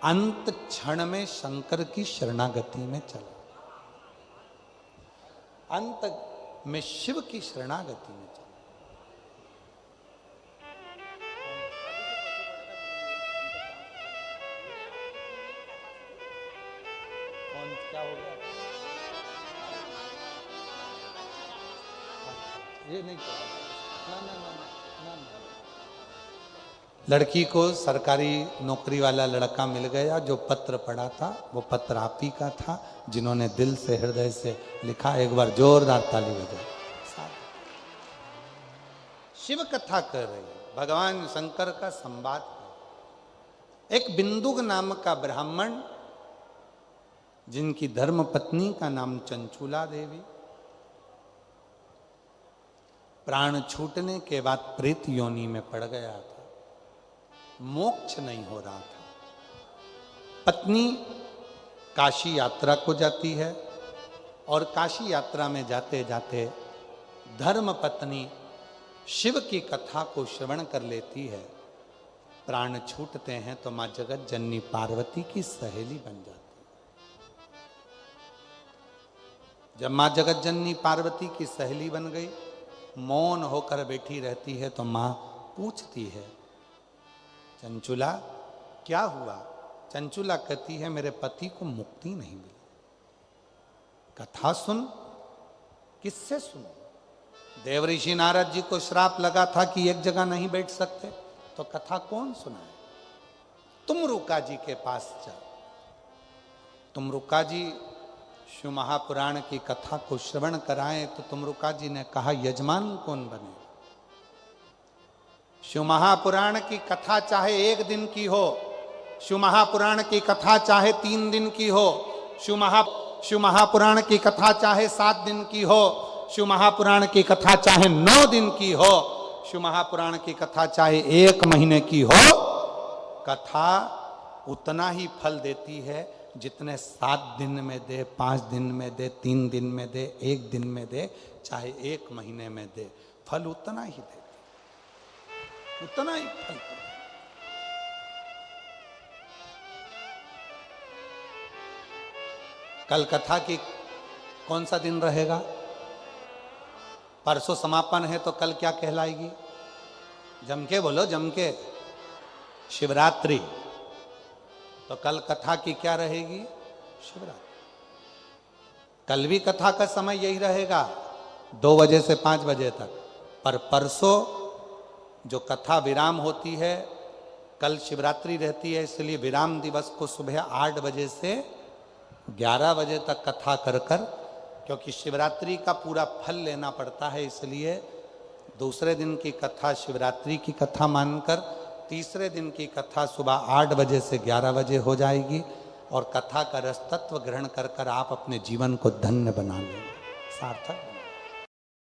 A: अंत क्षण में शंकर की शरणागति में चला, अंत में शिव की शरणागति में चला। कौन क्या हो गया? ये नहीं कर, ना ना ना ना ना। लड़की को सरकारी नौकरी वाला लड़का मिल गया। जो पत्र पढ़ा था वो पत्र आप ही का था, जिन्होंने दिल से हृदय से लिखा। एक बार जोरदार ताली बजाओ। शिव कथा कर रही है, भगवान शंकर का संवाद कर। एक बिंदुक नाम का ब्राह्मण, जिनकी धर्म पत्नी का नाम चंचूला देवी, प्राण छूटने के बाद प्रेत योनि में पड़ गया था। मोक्ष नहीं हो रहा था। पत्नी काशी यात्रा को जाती है और काशी यात्रा में जाते जाते धर्म पत्नी शिव की कथा को श्रवण कर लेती है। प्राण छूटते हैं तो मां जगत जननी पार्वती की सहेली बन जाती है। जब मां जगत जननी पार्वती की सहेली बन गई मौन होकर बैठी रहती है तो माँ पूछती है, चंचुला क्या हुआ? चंचुला कहती है, मेरे पति को मुक्ति नहीं मिली। कथा सुन। किससे सुनो? देवऋषि नारद जी को श्राप लगा था कि एक जगह नहीं बैठ सकते, तो कथा कौन सुनाए? तुम रुका जी के पास जाओ। तुम रुका जी शिव महापुराण की कथा को श्रवण कराएं तो तुम रुका जी ने कहा, यजमान कौन बने? शिव महापुराण की कथा चाहे 1 दिन की हो, शिव महापुराण की कथा चाहे 3 दिन की हो, शिव महापुराण की कथा चाहे 7 दिन की हो, शिव महापुराण की कथा चाहे 9 दिन की हो, शिव महापुराण की कथा चाहे 1 महीने की हो, कथा उतना ही फल देती है जितने 7 दिन में दे, 5 दिन में दे, 3 दिन में दे, 1 दिन में दे, चाहे 1 महीने में दे, फल उतना ही देती, उतना ही फल। कल कथा की कौन सा दिन रहेगा? परसों समापन है तो कल क्या कहलाएगी? जम के बोलो, जम के। शिवरात्रि। तो कल कथा की क्या रहेगी? शिवरात्रि। कल भी कथा का समय यही रहेगा, 2 बजे से 5 बजे तक। पर परसों जो कथा विराम होती है, कल शिवरात्रि रहती है, इसलिए विराम दिवस को सुबह 8 बजे से 11 बजे तक कथा कर कर, क्योंकि शिवरात्रि का पूरा फल लेना पड़ता है, इसलिए दूसरे दिन की कथा शिवरात्रि की कथा मानकर तीसरे दिन की कथा सुबह 8 बजे से 11 बजे हो जाएगी और कथा का रस तत्व ग्रहण कर कर आप अपने जीवन को धन्य बना लेंगे, सार्थक।